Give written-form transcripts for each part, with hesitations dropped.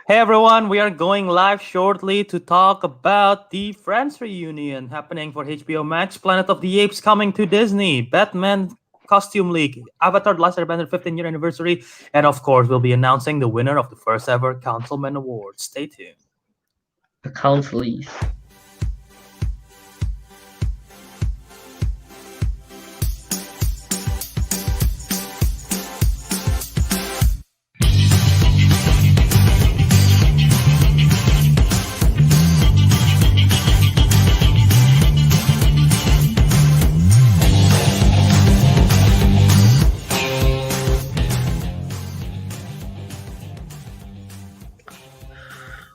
Hey everyone, we are going live shortly to talk about the Friends reunion happening for HBO Max, Planet of the Apes coming to Disney, Batman Costume League, Avatar The Last Airbender 15th year anniversary, and of course we'll be announcing the winner of the first ever Councilmen Awards. Stay tuned. The Councilies.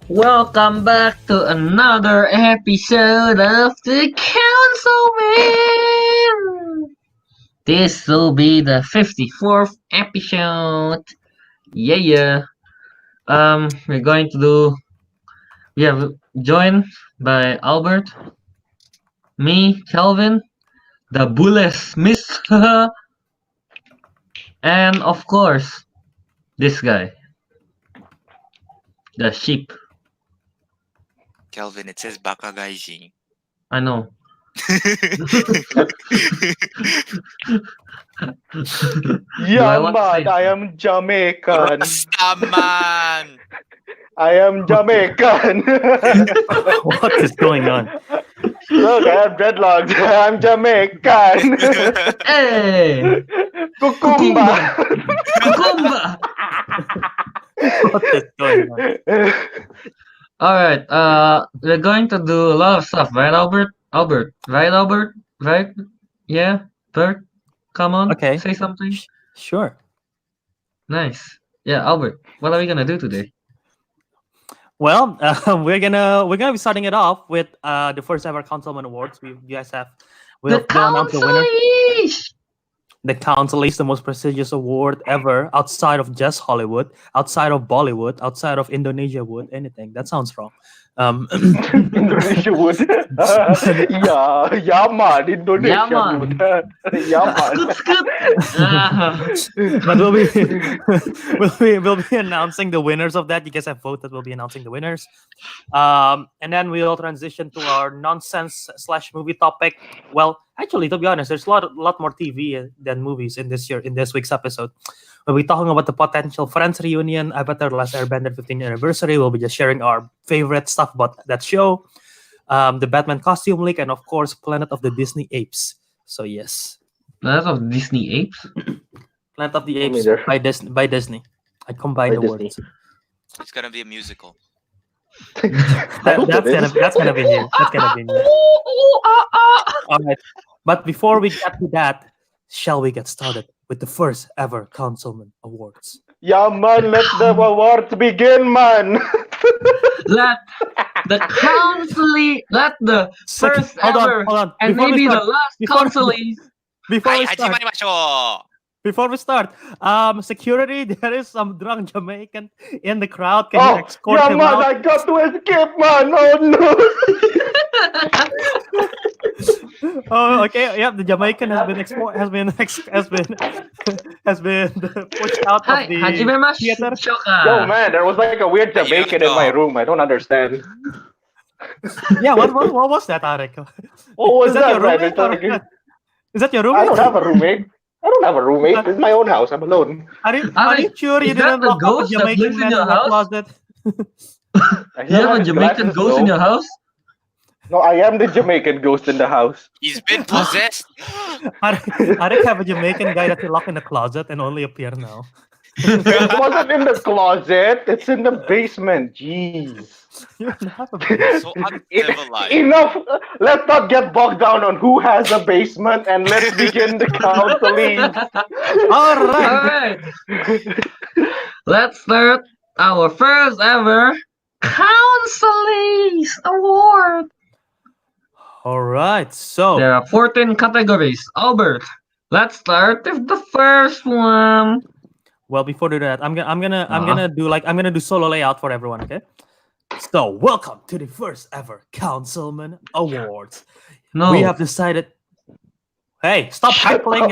Welcome back to another episode of the Councilmen. This will be the 54th episode. Yeah. We're going to do. We have joined by Albert, me, Kelvin, the Bullet Miss, and of course, this guy, the sheep. Kelvin, it says Baka Gaijin. I know. Yeah, want to man, say I am Jamaican. Rastaman! I am Jamaican. What is going on? Look, I have dreadlocks. I'm Jamaican. Hey! Kukumba. Kumba! What is going on? Alright, we're going to do a lot of stuff, right, Albert? Right, Albert? Right? Yeah? Bert? Come on, Okay. say something. Sure. Nice. Yeah, Albert, what are we gonna do today? Well, we're gonna be starting it off with the first ever Councilmen Awards. We'll announce the winner. Councilies! The Council is the most prestigious award ever outside of just Hollywood, outside of Bollywood, outside of Indonesia would, anything. That sounds wrong. Indonesia would. Yeah, man. Indonesia man. would. Yeah, man. Scoot. But we'll be announcing the winners of that. You guys have voted. We'll be announcing the winners. And then we'll transition to our nonsense / movie topic. Well, actually, to be honest, there's a lot more TV than movies in this week's episode. We'll be talking about the potential Friends reunion, Avatar The Last Airbender 15th anniversary. We'll be just sharing our favorite stuff about that show, the Batman Costume League, and of course, Planet of the Disney Apes. So yes, Planet of Disney Apes? Planet of the Apes Neither. by Disney. I combined By the Disney. words. It's gonna be a musical. That's gonna be new. That's gonna be new. All right, but before we get to that, shall we get started with the first ever Councilmen Awards? Yeah, man. Let the awards begin, man. Let the first Hold ever on. and Before we maybe the start- last before- Councilies. Before we start, security, there is some drunk Jamaican in the crowd. Can you escort yeah, him man. out? I got to escape, man. Oh no. Oh, okay. Yeah, the Jamaican has been pushed out Hi, of the Hajime theater. Shoka. Yo, man, there was like a weird Hey, Jamaican yo, in my yo. room. I don't understand. Yeah, what was that, Ariq? What was Is that that, your man? roommate? It's like- Is that your I roommate? don't have a roommate. It's my own house. I'm alone. Are you Ariq, sure you is that didn't the lock up a ghost that Jamaican lives in man your in the house? closet? You have a Jamaican ghost in your house? No, I am the Jamaican ghost in the house. He's been possessed. Ariq have a Jamaican guy that he locked in the closet and only appear now. It wasn't in the closet. It's in the basement. Jeez. You don't have a So uncivilized. Enough. Let's not get bogged down on who has a basement and let's begin the counseling. All right. Alright. Let's start our first ever Councilies Award. All right. So There are 14 categories. Albert, let's start with the first one. well, before do that, I'm gonna do solo layout for everyone. Okay. So welcome to the first ever Councilmen Awards. No. We have decided. Hey, stop hyping.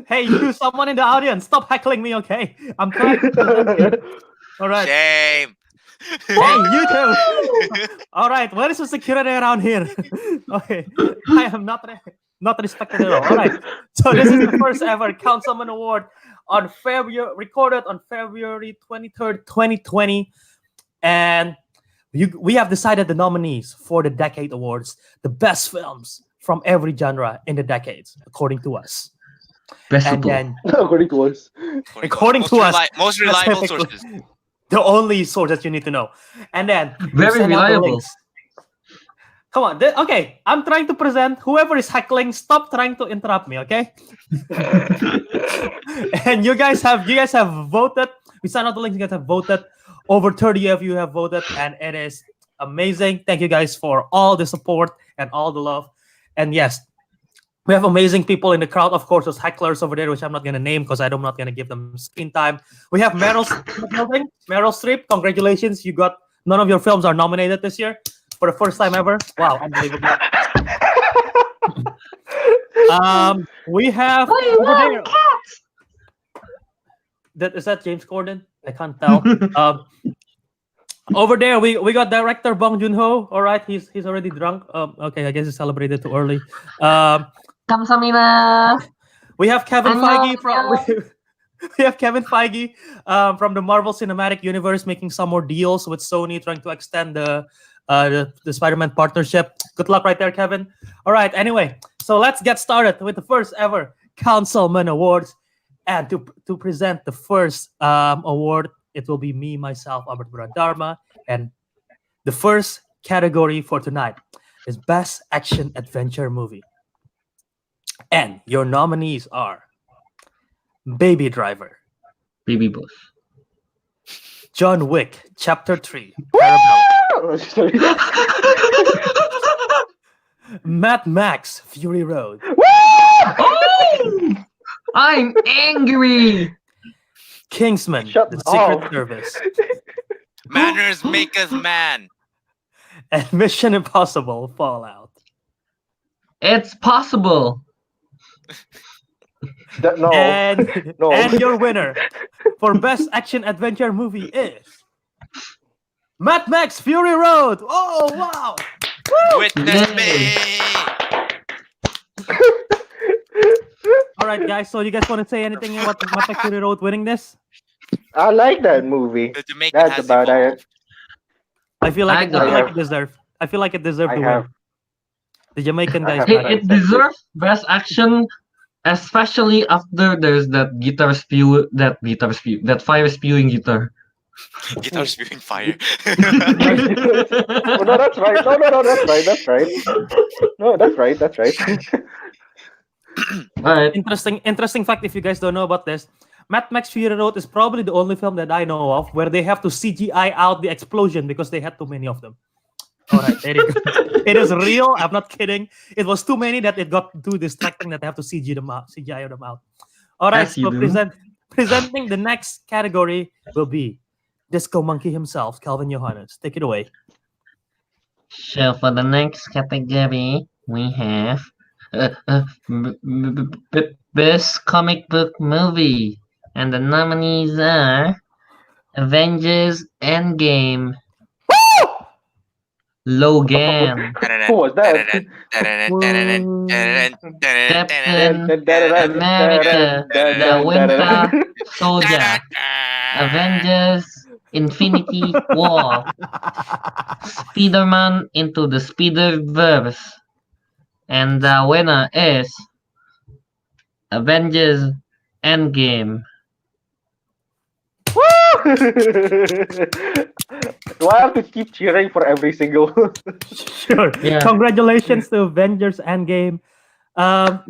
Hey, you, someone in the audience, stop heckling me, okay? I'm trying to present here. All right. Shame. Hey, you too. All right. Where is the security around here? Okay. I am not respected at all. All right. So this is the first ever Councilman Award on February, recorded on February 23rd, 2020. And we have decided the nominees for the Decade Awards, the best films from every genre in the decades, according to us. Best And sequel. then, According to us. according most to us, most reliable specifically, sources. the only source that you need to know. And then, we Very send out the reliable. links. Come on. Okay, I'm trying to present. Whoever is heckling, stop trying to interrupt me, okay? And you guys have voted. We sent out the links. You guys have voted. Over 30 of you have voted, and it is amazing. Thank you guys for all the support and all the love. And yes, we have amazing people in the crowd. Of course, those hecklers over there, which I'm not going to name because I'm not going to give them screen time. We have Meryl Streep. Meryl Streep, congratulations. You got none of your films are nominated this year for the first time ever. Wow, unbelievable. We have over there. Is that James Corden? I can't tell. Over there, we got director Bong Joon-ho. All right, he's already drunk. Okay, I guess he celebrated too early. Kamsahamnida. We have Kevin Feige Annyeong. we have Kevin Feige from the Marvel Cinematic Universe making some more deals with Sony, trying to extend the Spider-Man partnership. Good luck right there, Kevin. All right, anyway, so let's get started with the first ever Councilmen Awards. And to present the first award, it will be me, myself, Albert Wiradharma. And the first category for tonight is Best Action Adventure Movie. And your nominees are Baby Driver, Baby Boss. John Wick, Chapter 3, Parabellum, Oh, sorry. Mad Max, Fury Road, Oh! I'm angry. Kingsman, Shut The Secret up. Service, Manners make us man. and Mission Impossible, Fallout. It's possible. No. And, No. and your winner for Best Action Adventure Movie is Mad Max Fury Road. Oh, wow. Witness Yay. me. All right, guys. So you guys want to say anything about Mad Max Fury Road winning this? I like that movie. The Jamaican That's has about evolved. it. I feel like I it deserved. I feel like it deserved I to have. win. The Jamaican guys. have. Hey, got it. it deserves best action, especially after there's that fire spewing guitar. Guitar spewing fire. Oh, no, that's right. No, that's right. No, that's right. Alright. Interesting fact. If you guys don't know about this, Mad Max Fury Road is probably the only film that I know of where they have to CGI out the explosion because they had too many of them. All right, there you go. It is real. I'm not kidding. It was too many that it got too distracting that they have to CGI them out. All right, As you so do. presenting the next category will be Disco Monkey himself, Kelvin Yohanes. Take it away. So for the next category, we have best comic book movie, and the nominees are Avengers Endgame, Logan, Who was that? Captain America, the Winter Soldier, Avengers Infinity War, Spider-Man Into the Spider-Verse, and the winner is Avengers Endgame. Do I have to keep cheering for every single? Sure. Yeah. Congratulations to Avengers Endgame. I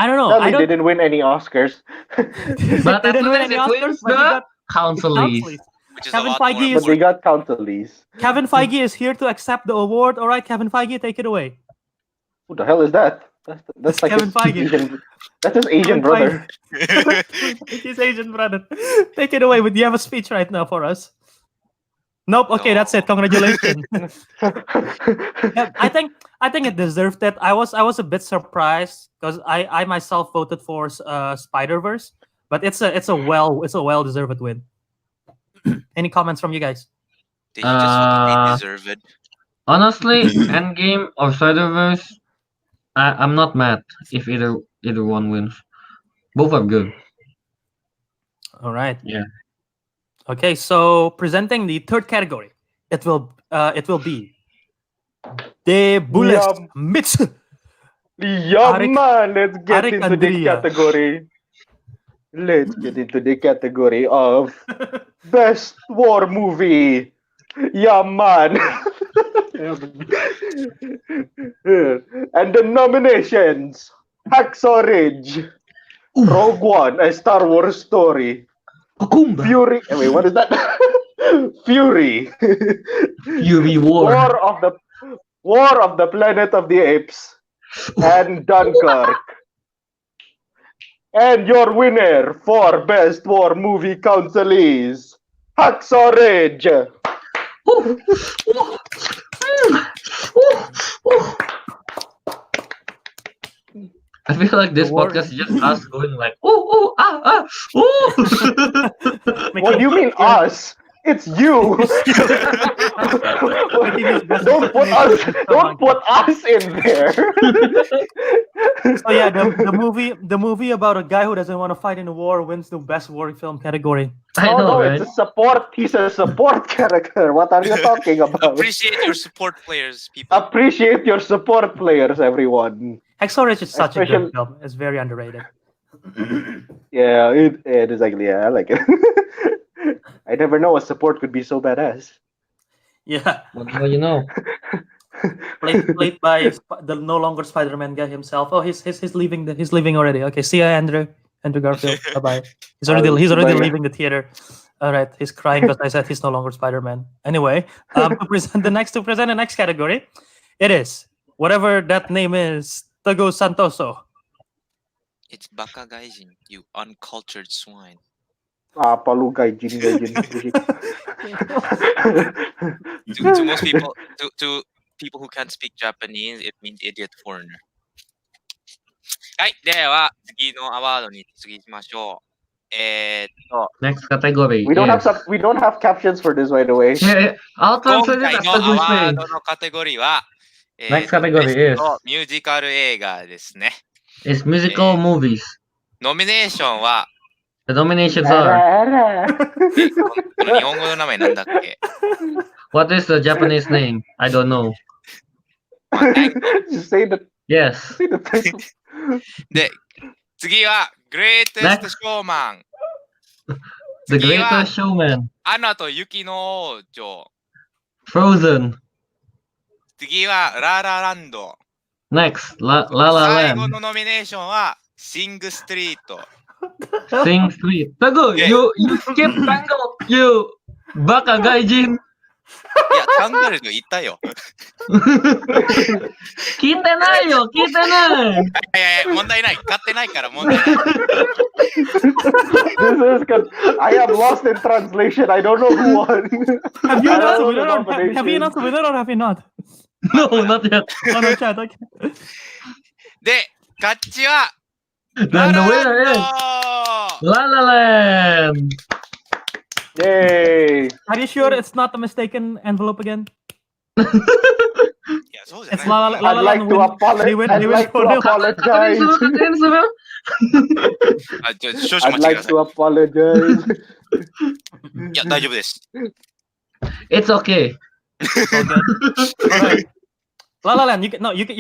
don't know. They didn't win any Oscars. But They didn't win at any least it Oscars, wins but they the got Councilese. Councilese. Which is Kevin a lot Feige more is- But they important. got Councilese. Kevin Feige is here to accept the award. All right, Kevin Feige, take it away. Who the hell is that? That's like Kevin his Feige. Asian. That's his Asian Kevin brother. His Asian brother. Take it away. Do you have a speech right now for us? Nope. Okay, that's it. No. Congratulations. Yeah, I think it deserved it. I was a bit surprised because I myself voted for Spider-Verse, but it's a well deserved win. Any comments from you guys? Did you just want to be Uh, deserved? Honestly, Endgame or Spider-Verse, I'm not mad if either one wins. Both are good. All right. Yeah. Okay, so presenting the third category, it will be the Bullets Yum. Mix. Yeah, Ariq- man, let's get Ariq into the Andria. category. Let's get into the category of Best War Movie. Yeah, man. And the nominations: Hacksaw Ridge, Rogue One, A Star Wars Story, Kukumba. Fury. Wait, what is that? Fury. Fury War. War of the Planet of the Apes, and Dunkirk. And your winner for Best War Movie Council is Hacksaw Ridge. I feel like this The war- podcast is just us going like, ooh, ah, ah, ooh. What do you mean us? It's you. Don't put us in there. So yeah, the movie about a guy who doesn't want to fight in a war wins the best war film category. I know, right? It's a support. He's a support character. What are you talking about? Appreciate your support players, people. Appreciate your support players, everyone. Hacksaw Ridge is such a Especially- good film. It's very underrated. Yeah, it is actually. Yeah, I like it. I never know a support could be so badass. Yeah, Well, you know. played by the no longer Spider-Man guy himself. Oh, he's leaving. He's leaving already. Okay, see ya, Andrew Garfield. Bye bye. He's already Bye. leaving the theater. All right, he's crying because I said he's no longer Spider-Man. Anyway, to present the next category, it is whatever that name is. Teguh Santoso. It's Baka Gaijin, you uncultured swine. Palu gaijin. To most people, to people who can't speak Japanese, it means idiot foreigner. はい、では次のアワードに次行きましょう。Next category. We don't is... have captions for this, by the way. Yeah, I'll 今 translate 回 it の after ア this ワー thing. ドのカテゴリーは、Next category ベス is トミュージカル映画ですね。 It's musical movies. ノミネーションは、 The nominations are この日本語の名前なんだっけ what is the Japanese name? I don't know. Just say the Yes. title. で、次は、グレイテストショーマン。 The 次は Greatest Showman. アナと雪の王女。 Frozen. 次は、ララランド。 Next, La La 最 Land. 後のノミネーションは、シングストリート。 Sing Street. Teguh, Yeah. you skip Tango. You baka gaijin. いや、タンガルド言ったよ。聞いてないよ、聞いてない。いやいや、問題ない。買ってないから問題ない。This is good. I am lost in translation. I don't know who won. Have you I announced the don't know winner? the Have you nominations. announced the winner or have you not? No, not yet. Oh no, chat. Okay. で、勝ちは、 Then ラ the ラ winner ラン is ド La La Land. Yay! Are you sure it's not a mistaken envelope again? いや、そうじゃ It's ない。 La La I'd like Land to win. apologize. He win I'd like to for real. apologize.あ、少々 I'd お待ち like くださ to apologize. い。いや、大丈夫です。 It's okay. It's all good. Alright. La La Land, you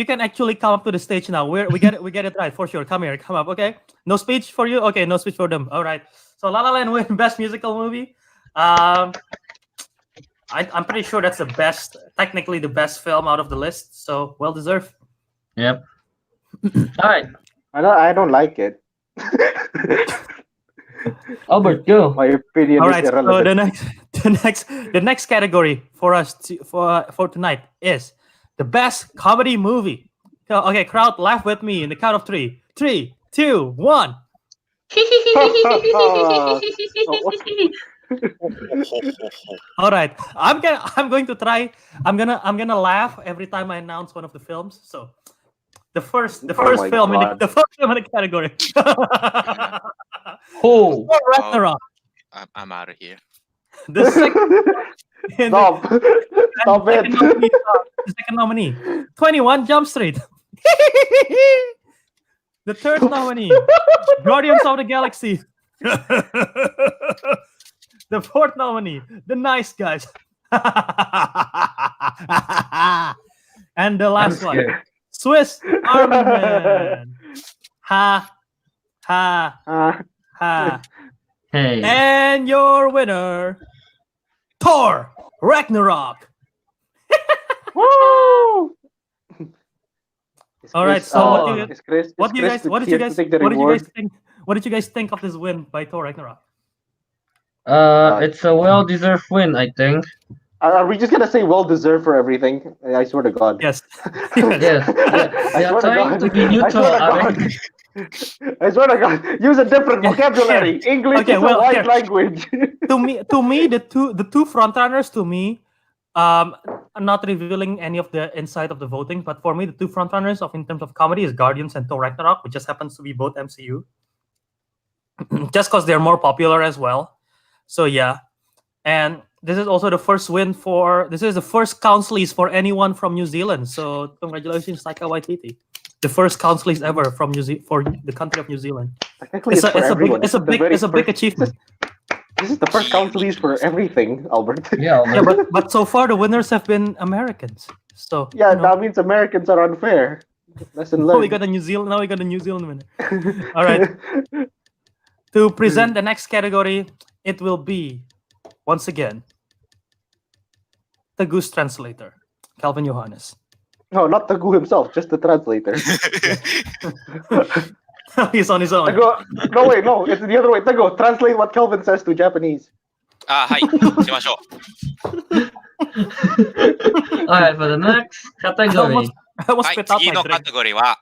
can actually come up to the stage now. We get it right for sure. Come here, come up. Okay, no speech for you. Okay, no speech for them. All right. So La La Land win best musical movie. I'm pretty sure that's technically the best film out of the list. So well deserved. Yep. All right, I don't like it. Albert, go. My opinion All is right. So irrelevant. the next category for us for tonight is the best comedy movie. Okay, crowd, laugh with me in the count of 3. 3, 2, 1. All right, I'm going to try. I'm gonna laugh every time I announce one of the films. So the first my film in God. the first film in the category. Oh, Thor Ragnarok. I'm out of here. The second in Stop. Stop second it. nominee, the second nominee, 21 Jump Street. The third nominee, Guardians of the Galaxy. The fourth nominee, The Nice Guys. And the I'm last one, scared. Swiss Army Man. Ha, ha, Ah, ha. Hey. And your winner, Thor Ragnarok. woo! Is All right, Chris, so what do you- is Chris, What is do you Chris guys? What did you here to guys? take the What did you reward? guys think? What did you guys think of this win by Thor Ragnarok? It's a well-deserved win, I think. Are we just gonna say well deserved for everything? I swear to God. Yes. Yes. I We are swear to trying God. to be I neutral, swear to God. Ariq. I swear to God. Use a different Yeah, vocabulary. English Okay, is well, a wide here. language. to me, the two frontrunners to me, I'm not revealing any of the inside of the voting, but for me, the two frontrunners of in terms of comedy is Guardians and Thor Ragnarok, which just happens to be both MCU, just because they're more popular as well. So yeah, and this is also the first win for. This is the first councilies for anyone from New Zealand. So congratulations, Taika Waititi, the first councilies ever from for the country of New Zealand. Technically, It's it's for everyone. it's a This is the very big first- achievement. This is the first councilies for everything, Albert. Yeah, Yeah, but so far the winners have been Americans. So Yeah, you know, that means Americans are unfair. Lesson now we learned. got a New Zealand. Now we got a New Zealand winner. All right. To present the next category, it will be once again the Goose Translator, Kelvin Yohanes. No, not Teguh himself, just the translator. He's on his own. Teguh, no, wait, no, it's the other way. Teguh, translate what Kelvin says to Japanese. はい、しましょう。 Alright, for the next category, I was はい、 spit out 次 my のカ drink. テゴリーは、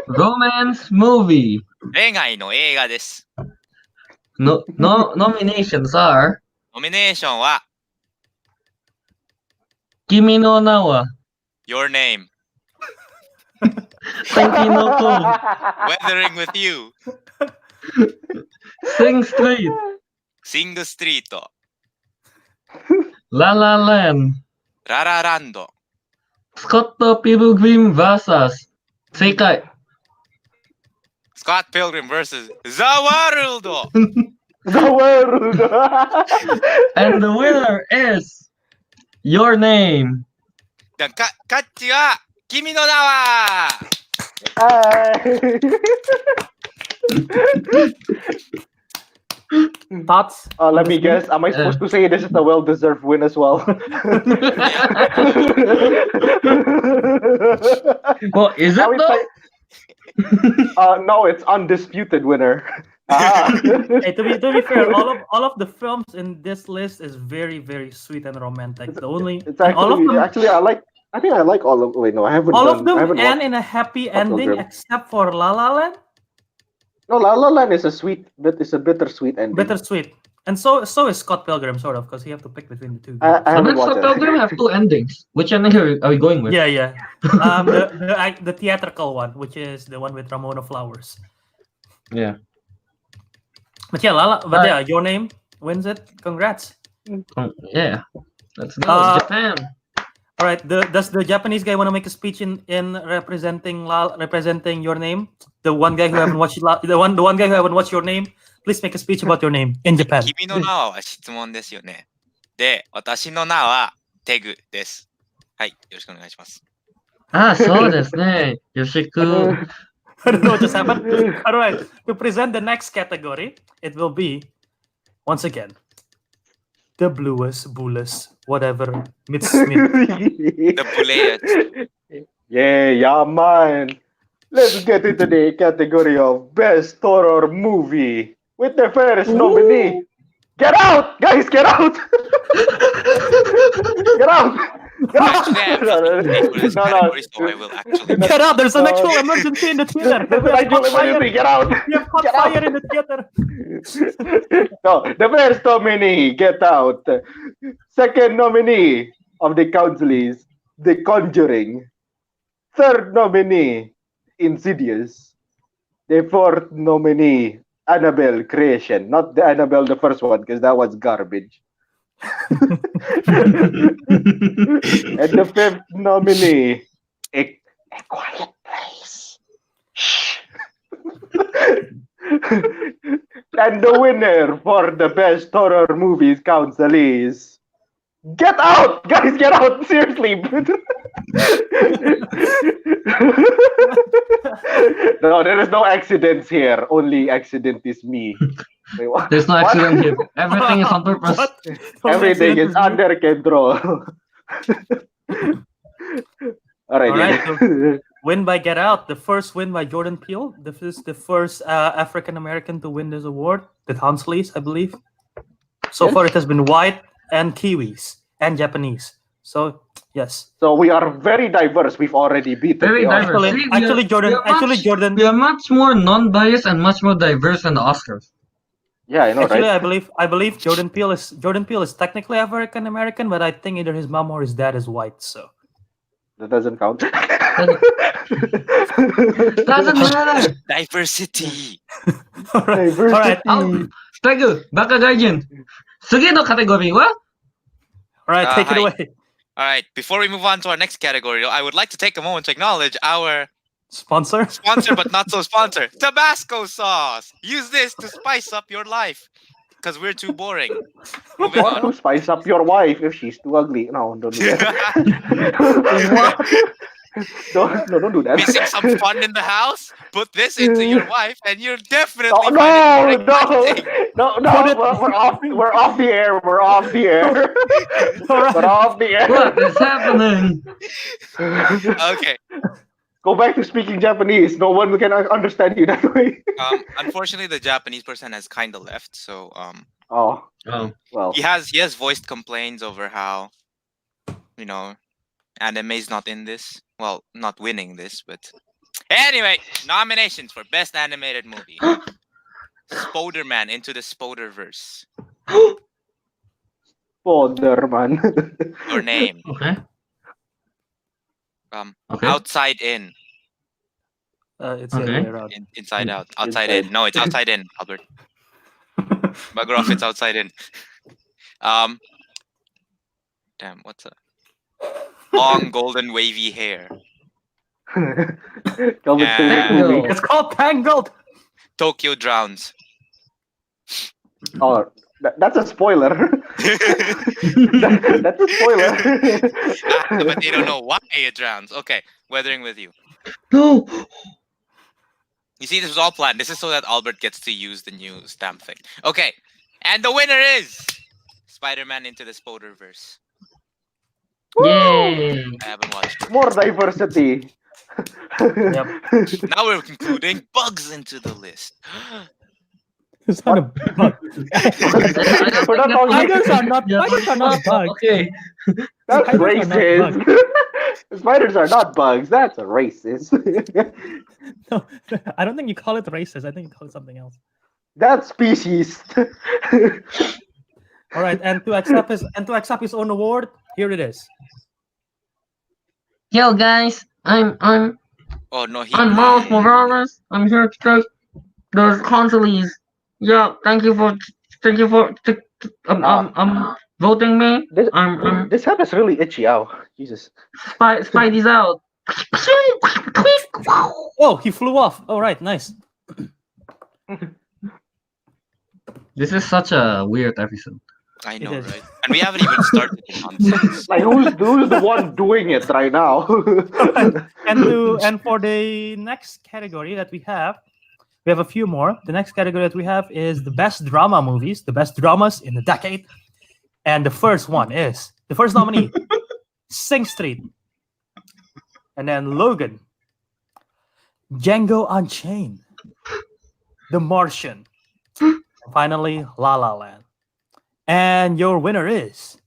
romance movie. 恋愛の映画です。 Nominations are ノミネーションは、 Kimi no Na wa Your Name, Senki no Ko, Weathering with You, Sing Street, Sing Street, La La Land, ララランド、 Scott Pilgrim vs. 正解 Scott Pilgrim vs. The World! The world! And the winner is Your Name. カッチは、君の名は Hey. Thoughts? Let me guess. Am I supposed to say this is a well-deserved win as well? Well, is Now it it's though? like- no, it's undisputed winner. Ah. Hey, to be fair, all of the films in this list is very sweet and romantic. The only It's and all of them, actually I think I like all of. Wait, no, I haven't. all done, of them I haven't end watched- in a happy Scott ending Pilgrim. except for La La Land. No, La La Land is a sweet, but it's a bittersweet ending. Bittersweet. And so is Scott Pilgrim, sort of, because you have to pick between the two. I So haven't then watched Scott it. Pilgrim have two endings. Which ending are we going with? Yeah. The theatrical one, which is the one with Ramona Flowers. Yeah. But yeah, yeah, Your Name wins it. Congrats. Yeah. Let's go. Japan. All right. Does the Japanese guy want to make a speech in representing Your Name? The one guy who haven't watched the one guy who haven't watched Your Name. Please make a speech about Your Name in Japan. 君の名は質問ですよね。で、私の名はテグです。はい、よろしくお願いします。Ah, そうですね。よろしく。 I don't know what just happened. All right. To present the next category, it will be once again the bluest, bullest, whatever. The Bullet. Yeah, man. Let's get into the category of best horror movie with the first nominee. Get out, guys! Get out! Get out! Get out! Actually, I have nothing for this category, so I will actually. Get out! There's an actual emergency in the theater. There's an actual emergency. Get out! We have caught Get fire out. in the theater. No, the first nominee, Get Out. Second nominee of the council is The Conjuring. Third nominee, Insidious. The fourth nominee, Annabelle Creation. Not the Annabelle, the first one, because that was garbage. And the fifth nominee, A Quiet Place. Shh. And the winner for the best horror movies council is Get Out, guys, get out! Seriously. No, there is no accidents here. Only accident is me. Wait, what? There's no What? accident here. Everything is on purpose. What? Everything is under control. All right. All right, yeah. Win by Get Out, the first win by Jordan Peele. This is the first African American to win this award. The Councilies, I believe. So Yes. far, it has been white and Kiwis and Japanese. So yes, So we are very diverse. We've already beaten Very the diverse. Oscars. actually, See, we are- actually, Jordan, we are actually, much- Jordan, We are much more non-biased and much more diverse than the Oscars. Yeah, I know, actually, right? I believe Jordan Peele is technically African American, but I think either his mom or his dad is white. So That doesn't count. Doesn't matter. Diversity. all right, Diversity. all right, Teguh, Baka Gaijin. Sugi no kategori wa? all right, take it Hi. away. All right. Before we move on to our next category, I would like to take a moment to acknowledge our Sponsor. sponsor, but not so sponsor, Tabasco sauce. Use this to spice up your life, because we're too boring. Moving Or to on. spice up your wife if she's too ugly. No, don't do that. Don't do that. Missing some fun in the house? Put this into your wife, and you're definitely No, find it no, exciting. no, we're off. We're off the air. We're off the air. All right. We're off the What air. is happening? Okay. Go back to speaking Japanese. No one can understand you that way. Unfortunately, the Japanese person has kind of left, so Oh, Oh, well. he has voiced complaints over how, anime is not in this. Well, not winning this, but anyway, nominations for best animated movie: Spider-Man Into the Spider-Verse. Spider-Man. Your name. okay. Okay. Outside In. It's the other Okay. way around. Inside Out. Outside Inside. In. No, it's Outside In, Albert. Bugger off, it's Outside In. Damn, what's a long golden wavy hair? Kelvin's Yeah. favorite movie. It's called Tangled. Tokyo Drowns. Oh, that's a spoiler. That's a spoiler. But they don't know why it drowns. Okay, Weathering with You. No. You see, this was all planned. This is so that Albert gets to use the new stamp thing. Okay, and the winner is Spider-Man Into the Spider-Verse. Yay. I haven't watched it. More diversity. Yep. Now we're concluding bugs into the list. It's not a bug. We're not talking. Spiders are not. Yeah. Spiders are not bugs. Okay. That's Spiders are not racist. Spiders are not bugs. That's a racist. No, I don't think you call it racist. I think you call it something else. That's species. All right, and to accept his own award, here it is. Yo guys, I'm Oh no, Miles Morales. I'm here to take the consoles. Yeah, thank you for voting me. I'm This hat is really itchy. Ow, Jesus. Spidey's out. Oh, he flew off. All right, nice. This is such a weird episode. I know, It is. right? And we haven't even started the nonsense. Like who's the one doing it right now? And for the next category that we have a few more. The next category that we have is the best drama movies, the best dramas in the decade. And the first nominee, Sing Street. And then Logan, Django Unchained, The Martian, and finally La La Land. And your winner is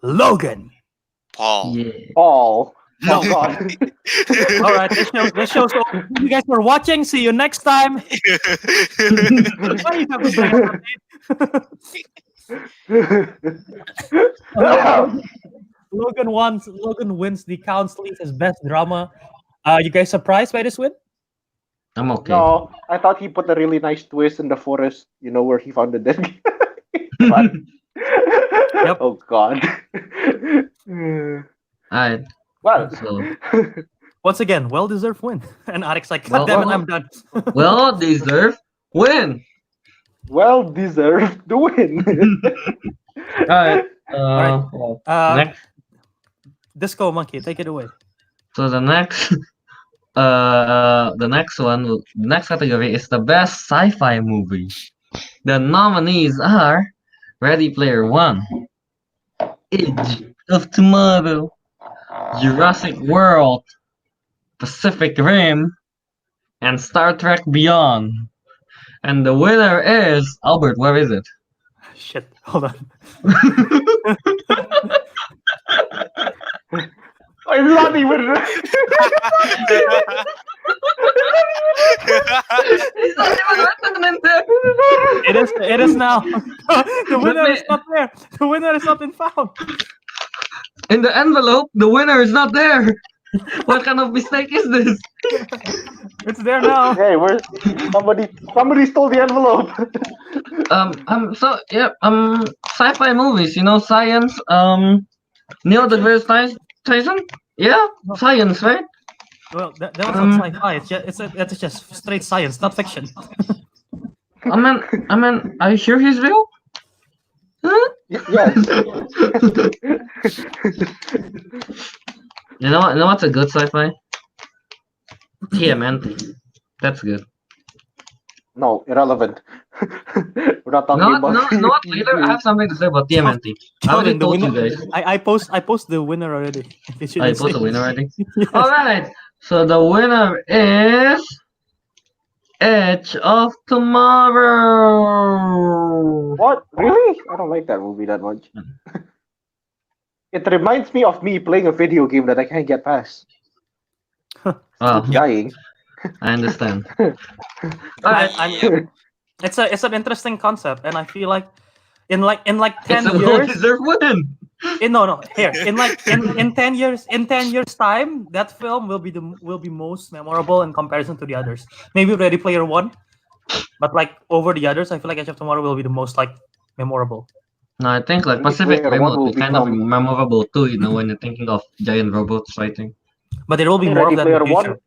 Logan. Paul. Yeah. Paul. Oh God. All right, this show's over. Thank you guys for watching. See you next time. Why you have to bring up Logan wins the Councilmen as best drama. You guys surprised by this win? I'm okay. No, I thought he put a really nice twist in the forest. You know where he found the dead guy. But- Yep. Oh God. Alright, Well. so Once again, well-deserved win. And Ariq's like, Well, God damn it, well, I'm done. well deserved win. Well deserved to win. Alright. Alright. Well, Uh, next. Disco Monkey, take it away. So the next, the next category is the best sci-fi movie. The nominees are Ready Player One, Edge of Tomorrow, Jurassic World, Pacific Rim, and Star Trek Beyond. And the winner is Albert. Where is it? Shit, hold on. It's not even. It's not even written in there. It is now. The winner is not there. The winner has not been found. In the envelope, the winner is not there. What kind of mistake is this? It's there now. Hey, where somebody stole the envelope. Sci-fi movies, science, Neil deGrasse Tyson? Yeah, science, right? Well, that was not sci-fi. It's just straight science, not fiction. I mean, are you sure he's real? Huh? Yes. You know what's a good sci-fi? TMNT. That's good. No, irrelevant. We're not talking No, about. what? Later, I have something to say about TMNT. I already Kelvin, the told you winner. guys. I post the winner already. You should I say. posted the winner already. Yes. All right. So the winner is Edge of Tomorrow. What? Really? I don't like that movie that much. It reminds me of me playing a video game that I can't get past. Wow, Dying. I understand. All right. It's an interesting concept, and I feel like in 10 It's a years. well-deserved win. In 10 years time, that film will be most memorable in comparison to the others. Maybe Ready Player One, but like over the others, I feel like Edge of Tomorrow will be the most like memorable. No, I think like Ready Pacific Player Rim One will will be kind of become- memorable too, when you're thinking of giant robots fighting. But there will be more of that in the future.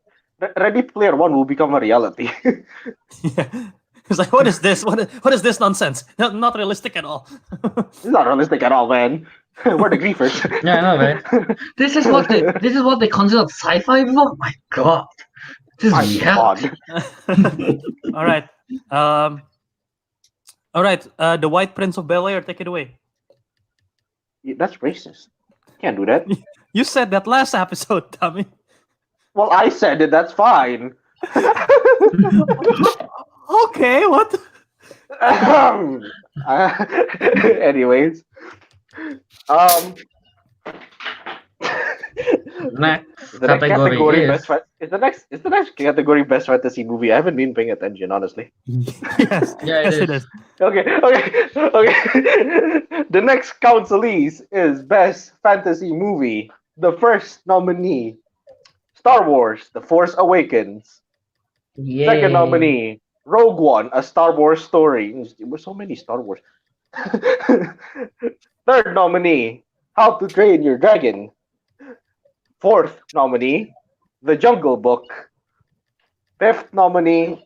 Ready Player One will become a reality. Yeah. It's like, what is this? What is this nonsense? Not realistic at all. It's not realistic at all, man. We're the griefers. Yeah, I know, right? This is what they consider sci-fi. Oh my god, this My is God. All right. The White Prince of Bel-Air, take it away. That's racist. Can't do that. You said that last episode, Tommy. Well, I said it. That's fine. Okay, what? Anyways, Next the next category is is the next category best fantasy movie. I haven't been paying attention, honestly. Yes. Yeah, it Yes, it is. is. Okay. The next councilese is best fantasy movie. The first nominee, Star Wars: The Force Awakens. Yay. Second nominee, Rogue One: A Star Wars Story. There were so many Star Wars. Third nominee, How to Train Your Dragon. Fourth nominee, The Jungle Book. Fifth nominee,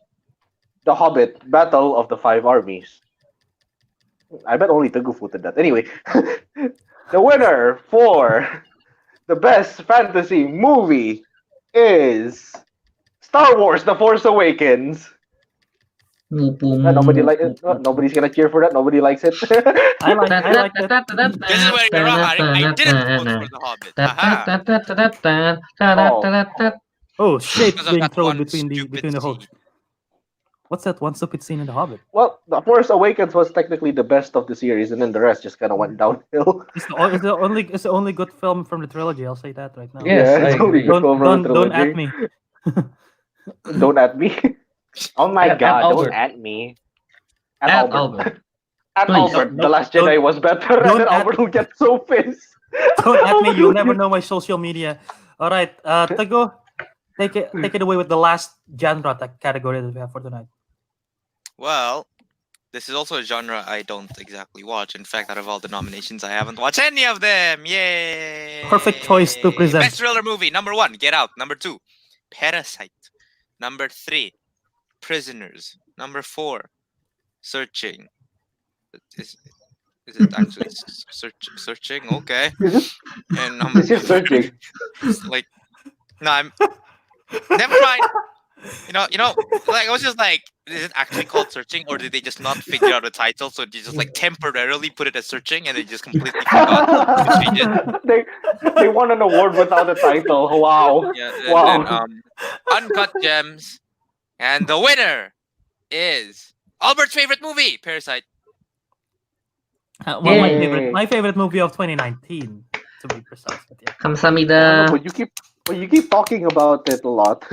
The Hobbit: Battle of the Five Armies. I bet only Teguh voted that. Anyway, the winner for the best fantasy movie is Star Wars: The Force Awakens. Nobody's gonna cheer for that. Nobody likes it. I like it. This is where you're wrong, Ariq. I didn't vote for The Hobbit. Aha. Oh, shit Because of being that thrown one between the stupid hosts. scene. What's that one stupid scene in The Hobbit? Well, The Force Awakens was technically the best of the series, and then the rest just kind of went downhill. It's the only good film from the trilogy. I'll say that right now. Yes, yeah, I it's only agree. good Don't from the don't at trilogy. me. Don't at me. Oh my At god, Albert. don't at me. At At Albert. Albert. At Please. Albert. No, The Last don't- Jedi was better, and don't then at- Albert will get so pissed. Don't at me. You'll never know my social media. All right, Teguh, take it away with the last genre category that we have for tonight. Well, this is also a genre I don't exactly watch. In fact, out of all the nominations, I haven't watched any of them. Yay! Perfect choice to present. Best thriller movie. Number 1, Get Out. Number 2, Parasite. Number 3, Prisoners. Number 4, Searching. Is it actually searching? Okay. And number It's just searching. like, no, I'm. Never mind. You know, like I was just like, is it actually called Searching, or did they just not figure out a title, so they just like temporarily put it as Searching, and they just completely forgot to change it? they won an award without a title. Wow. Yeah, Wow. and Uncut Gems, and the winner is Albert's favorite movie, Parasite. Well, Yay. my favorite movie of 2019, to be precise. But yeah, Kamsamida. But you keep talking about it a lot.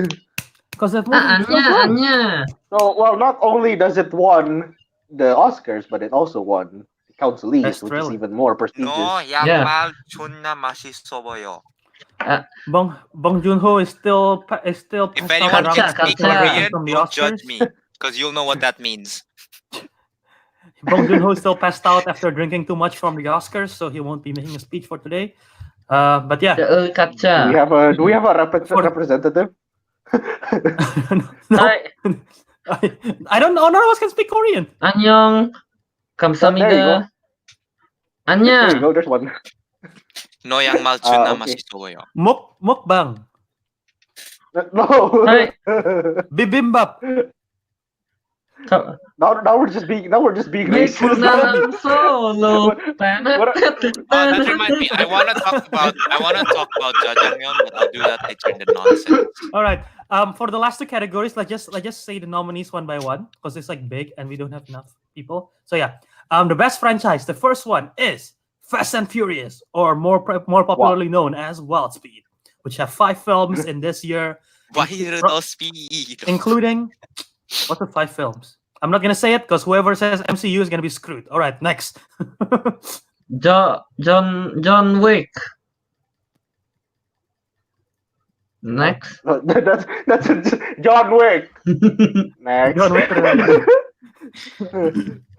because that movie is so Anya, good. Anya. So, well, not only does it won the Oscars, but it also won the Councilese, Best which thriller. is even more prestigious. No, 양말 존나 맛있어 보여. Bong Joon-ho is still If passed out anyone around can Kaccha, speak kaccha. Korean, from the don't judge Oscars. me, because you'll know what that means. Bong Joon-ho is still passed out after drinking too much from the Oscars, so he won't be making a speech for today. But yeah, Kacha. Do we have a For- representative? no, Hi. I don't know. None of us can speak Korean. Annyeong. There you Kamsamida. There you Anya. go. There's one. No 양말 존나 okay. 맛있어 보여. Mukbang, No. Hi. bibimbap. Now we're just being racist. Mikunalang solo. That reminds me. I want to talk about jjajangmyeon, but I'll do that later in the nonsense. All right. For the last two categories, let's just say the nominees one by one because it's like big and we don't have enough people. So yeah, the best franchise. The first one is Fast and Furious, or more popularly known as Wild Speed, which have 5 films in this year, Wild speed. including what are 5 films? I'm not gonna say it because whoever says MCU is gonna be screwed. All right, next. John Wick. Next. That's John Wick. Next. John Wick.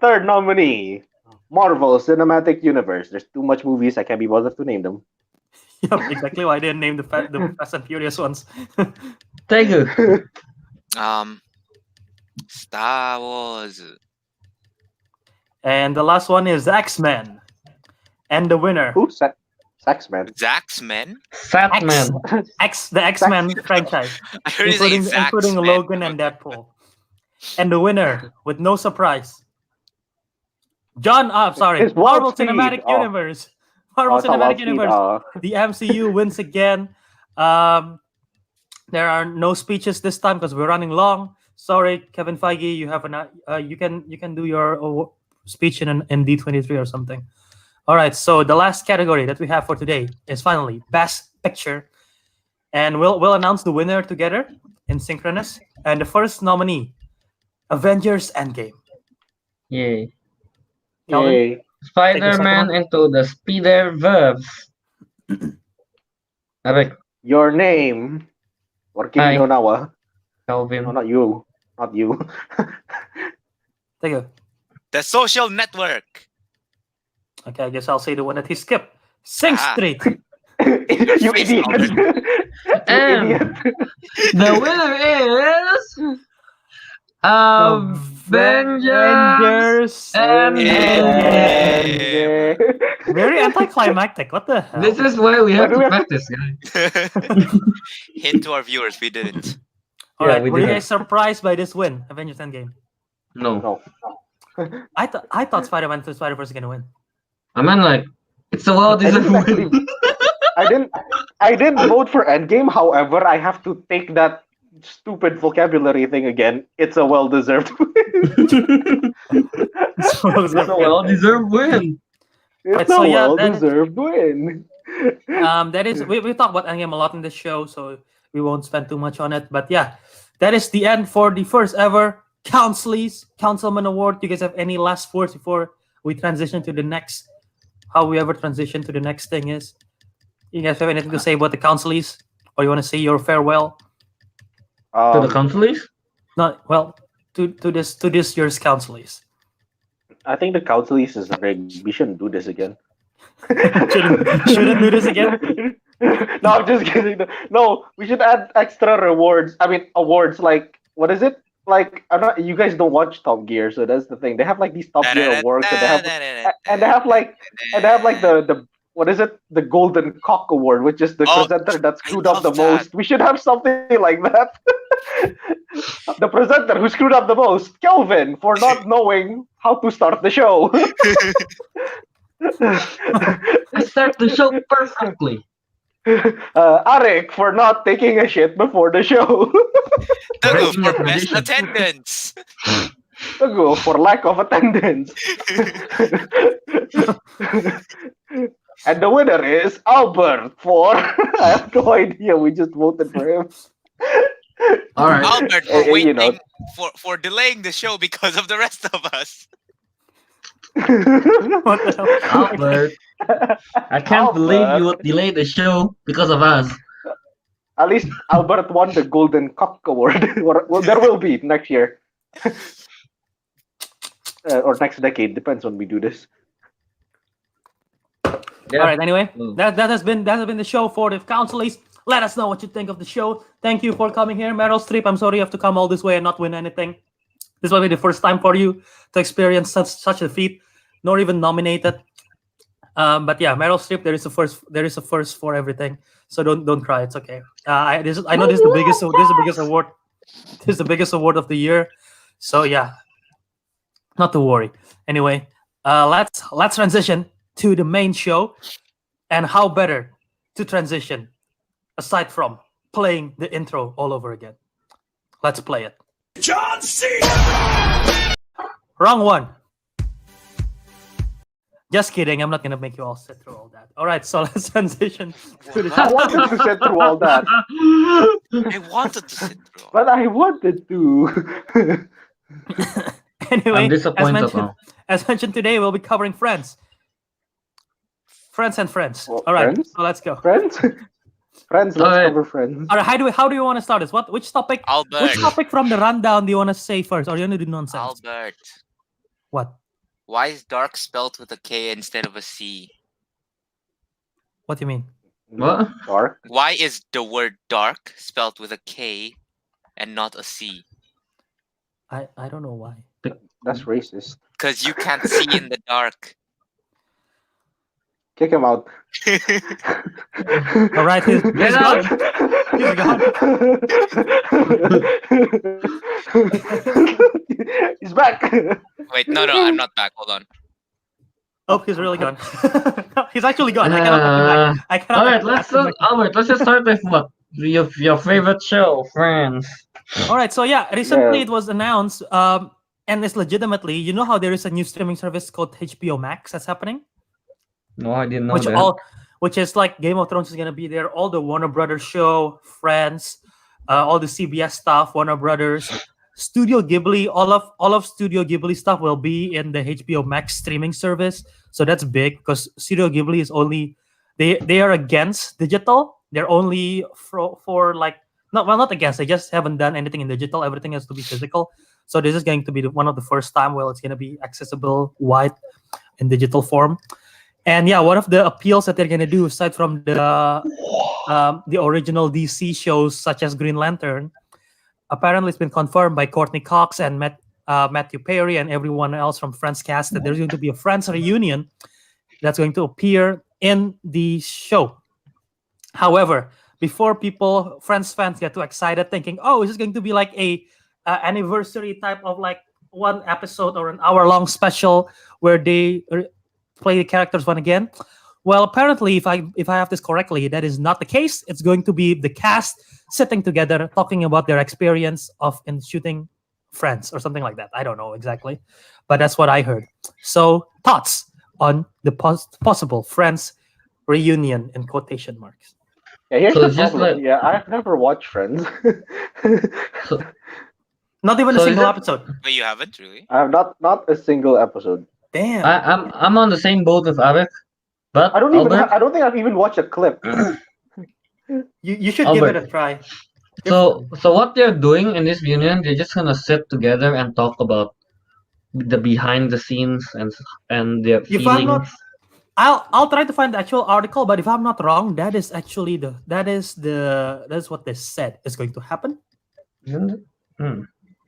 Third nominee, Marvel Cinematic Universe. There's too much movies. I can't be bothered to name them. Yep, exactly why I didn't name the Fast and Furious ones. Teguh. Star Wars. And the last one is X-Men. And the winner, Who? Saxman. Zaxmen. Fatman. the X-Men franchise, I heard you say including Zaxmen. Logan and Deadpool. And the winner, with no surprise, It's Wild Marvel Speed. Cinematic Oh. Universe. Marvel Oh, it's not Cinematic Wild Speed. Universe. The MCU wins again. There are no speeches this time because we're running long. Sorry, Kevin Feige, you have you can do your speech in D23 or something. All right, so the last category that we have for today is finally Best Picture, and we'll announce the winner together in synchronous. And the first nominee, Avengers Endgame. Yay. Kelvin? Yay. Spider-Man into the Spider-Verse. Ariq. Your name. Hi. Working Nawa. Kelvin. No, not you. Not you. Take it. The Social Network. Okay, I guess I'll say the one that he skipped. Sing Ah. Street. You idiot. And the winner is Avengers. Endgame. Very anticlimactic. What the hell? This is why we have Why do to we have- practice, guys. Hint to our viewers, we didn't. All Yeah, right, we were you did. guys surprised by this win, Avengers Endgame? No. No. I thought Spider-Man to Spider-Verse was gonna win. I mean, like, it's a well-deserved win. I didn't vote for Endgame. However, I have to take that stupid vocabulary thing again. It's a well-deserved win. It's a well-deserved win. It's so a yeah, that is- well-deserved win. That is we talk about Endgame a lot in this show, so we won't spend too much on it. But yeah, that is the end for the first ever Councilmen Award. You guys have any last words before we transition to the next? How we ever transition to the next thing is? You guys have anything to say about the Councilies, or you want to say your farewell? To the Councilies? Not well to this year's Councilies. I think the Councilies is rigged. We shouldn't do this again. shouldn't do this again. No, I'm just kidding. No, we should add extra rewards. I mean, awards like what is it? Like I'm not. You guys don't watch Top Gear, so that's the thing. They have like these Top Gear awards, and they have like the what is it? The Golden Cock Award, which is the presenter that screwed up the most. We should have something like that. The presenter who screwed up the most, Kelvin, for not knowing how to start the show. I start the show perfectly. Ariq for not taking a shit before the show. Teguh Breaking for the best tradition. attendance. Teguh for lack of attendance. And the winner is Albert for I have no idea. We just voted for him. All right. Albert for You waiting know. for delaying the show because of the rest of us. What the hell? Albert, I can't believe you would delay the show because of us. At least Albert won the Golden Cock Award. Well, there will be next year. Or next decade, depends when we do this. Yeah. All right. Anyway, Mm. that has been the show for the Councilies. Let us know what you think of the show. Thank you for coming here, Meryl Streep. I'm sorry you have to come all this way and not win anything. This will be the first time for you to experience such a feat, not even nominated. But yeah, Meryl Streep, there is a first for everything. So don't cry. It's okay. I know this is the biggest award. This is the biggest award of the year. So yeah, not to worry. Anyway, let's transition to the main show. And how better to transition aside from playing the intro all over again? Let's play it. John Cena! Wrong one. Just kidding. I'm not gonna make you all sit through all that. All right, so let's transition to the. I wanted to sit through all that, I wanted to sit through. but I wanted to. Anyway, I'm disappointed now. as mentioned today, we'll be covering Friends. Friends and Friends. Oh, All right, Friends? so let's go. Friends? Friends, let's Alright. cover Friends. All right, how do you want to start this? Which topic? Albert. Which topic from the rundown do you want to say first, or you want to do nonsense? Albert. What? Why is dark spelled with a K instead of a C? What do you mean? What? Dark. Why is the word dark spelled with a K and not a C? I don't know why. That's racist. Because you can't see in the dark. Kick him out. All right, he's Get gone. He's gone. He's back. Wait, no, I'm not back. Hold on. Oh, he's really gone. He's actually gone. I cannot. Put him back. I cannot. All right, put him let's back. Albert. Let's just start with what your favorite show, Friends. All right, so yeah, recently Yeah. it was announced, and it's legitimately, you know how there is a new streaming service called HBO Max that's happening, No, I didn't know that. which is like Game of Thrones is gonna be there, all the Warner Brothers show, Friends, all the CBS stuff, Warner Brothers, Studio Ghibli, all of Studio Ghibli stuff will be in the HBO Max streaming service. So that's big because Studio Ghibli is only they are against digital. They're only for like not against. They just haven't done anything in digital. Everything has to be physical. So this is going to be one of the first time where it's going to be accessible wide in digital form. And yeah, one of the appeals that they're going to do, aside from the original DC shows such as Green Lantern, apparently it's been confirmed by Courtney Cox and Matthew Perry and everyone else from Friends cast that there's going to be a Friends reunion that's going to appear in the show. However, before Friends fans get too excited thinking, oh, is this going to be like a anniversary type of like one episode or an hour-long special where they play the characters one again? Well, apparently, if I have this correctly, that is not the case. It's going to be the cast sitting together, talking about their experience in shooting Friends or something like that. I don't know exactly, but that's what I heard. So, thoughts on the possible Friends reunion in quotation marks? Yeah, here's So the it's just problem. like- Yeah, I've never watched Friends. So, Not even a So is single it- episode. Wait, you haven't really? I have not a single episode. Damn. I'm on the same boat with Ariq, but I don't Albert. I don't think I've even watched a clip. You should give it Albert. a try. So what they're doing in this reunion, they're just gonna sit together and talk about the behind the scenes and their If I'm not- feelings. I'll try to find the actual article, but if I'm not wrong, that is actually that's what they said is going to happen, Isn't it?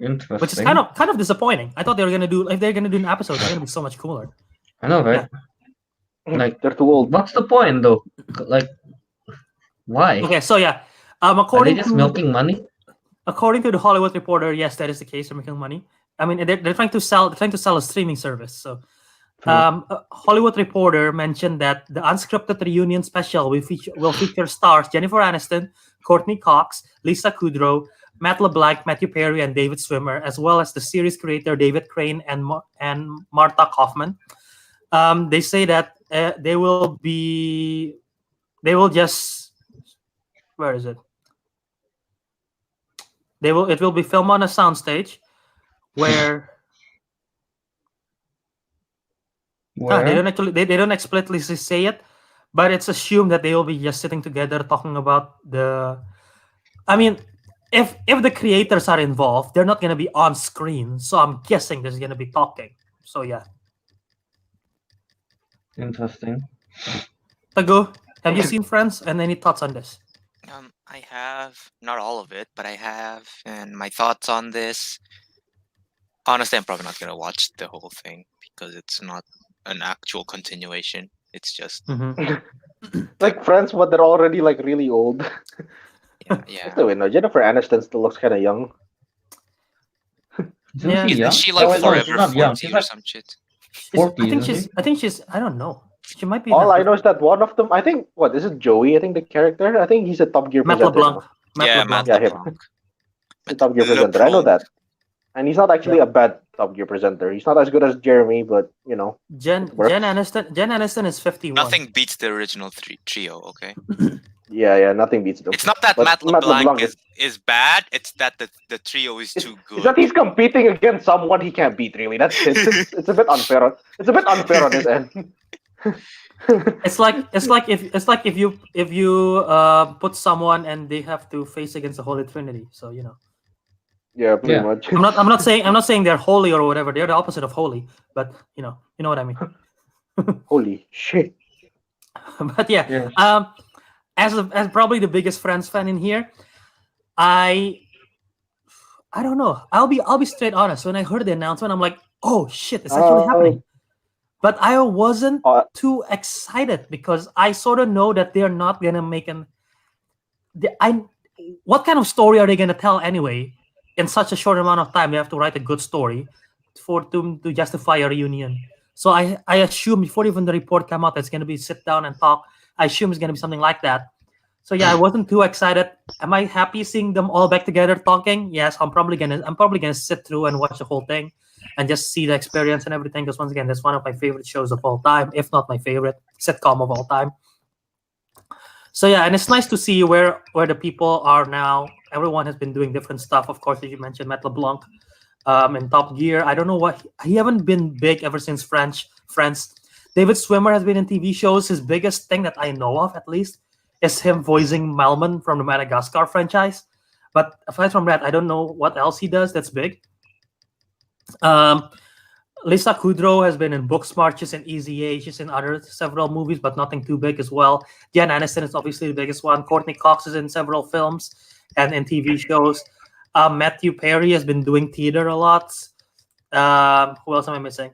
Interesting. which is kind of disappointing. I thought they were gonna do if they're gonna do an episode, it's gonna be so much cooler. I know, right? Like, They're too old. what's the point though? Like, why? Okay, so yeah, Are they according just to milking money? according to the Hollywood Reporter, yes, that is the case. They're making money. I mean, they're trying to sell a streaming service. So, a Hollywood Reporter mentioned that the unscripted reunion special will feature stars Jennifer Aniston, Courtney Cox, Lisa Kudrow, Matt LeBlanc, Matthew Perry, and David Swimmer, as well as the series creator David Crane and Martha Kaufman. They say that they will just where is it? It will be filmed on a soundstage where they don't explicitly say it, but it's assumed that they will be just sitting together talking about I mean, if the creators are involved, they're not gonna be on screen, so I'm guessing there's gonna be talking. So yeah. Interesting. Teguh, have you seen Friends? And any thoughts on this? I have not all of it, but I have, and my thoughts on this. Honestly, I'm probably not gonna watch the whole thing because it's not an actual continuation. It's just Like Friends, but they're already like really old. yeah. So, Jennifer Aniston still looks kind of young. Isn't Yeah. she young? Is she like Oh, wait, no, she's forever not young. 40 She's or like some shit? 40. I think she's. I don't know. She might be. All I know is that one of them, I think, what is it, Joey? I think the character. I think he's a Top Gear Matt presenter. LeBlanc. Yeah, LeBlanc. Matt Yeah, him. LeBlanc. He's a Top Gear presenter. I know that, and he's not actually a bad Top Gear presenter. He's not as good as Jeremy, but Jen works. Aniston is 51. Nothing beats the original trio. Okay, Yeah, nothing beats them. it's not that But Matt Matt LeBlanc LeBlanc is bad. It's that the trio is too It's good. that he's competing against someone he can't beat. Really, that's it. It's a bit unfair. It's a bit unfair on his end. It's like if you put someone and they have to face against the Holy Trinity. So Yeah, pretty Yeah. much. I'm not saying they're holy or whatever. They're the opposite of holy. But you know what I mean. Holy shit! But yeah, Yeah. as probably the biggest Friends fan in here, I don't know. I'll be straight honest. When I heard the announcement, I'm like, oh shit, it's actually happening. But I wasn't too excited because I sort of know that they're not gonna make what kind of story are they gonna tell anyway? In such a short amount of time, they have to write a good story to justify a reunion. So I assume before even the report came out, it's gonna be sit down and talk. I assume it's gonna be something like that. So yeah, I wasn't too excited. Am I happy seeing them all back together talking? Yes, I'm probably gonna sit through and watch the whole thing and just see the experience and everything. Because once again, that's one of my favorite shows of all time, if not my favorite sitcom of all time. So yeah, and it's nice to see where the people are now. Everyone has been doing different stuff. Of course, as you mentioned, Matt LeBlanc in Top Gear. I don't know what he haven't been big ever since Friends. David Swimmer has been in TV shows. His biggest thing that I know of, at least, is him voicing Melman from the Madagascar franchise. But aside from that, I don't know what else he does that's big. Lisa Kudrow has been in Booksmart. She's in Easy A. She's in several movies, but nothing too big as well. Jen Aniston is obviously the biggest one. Courtney Cox is in several films and in TV shows. Matthew Perry has been doing theater a lot. Who else am I missing?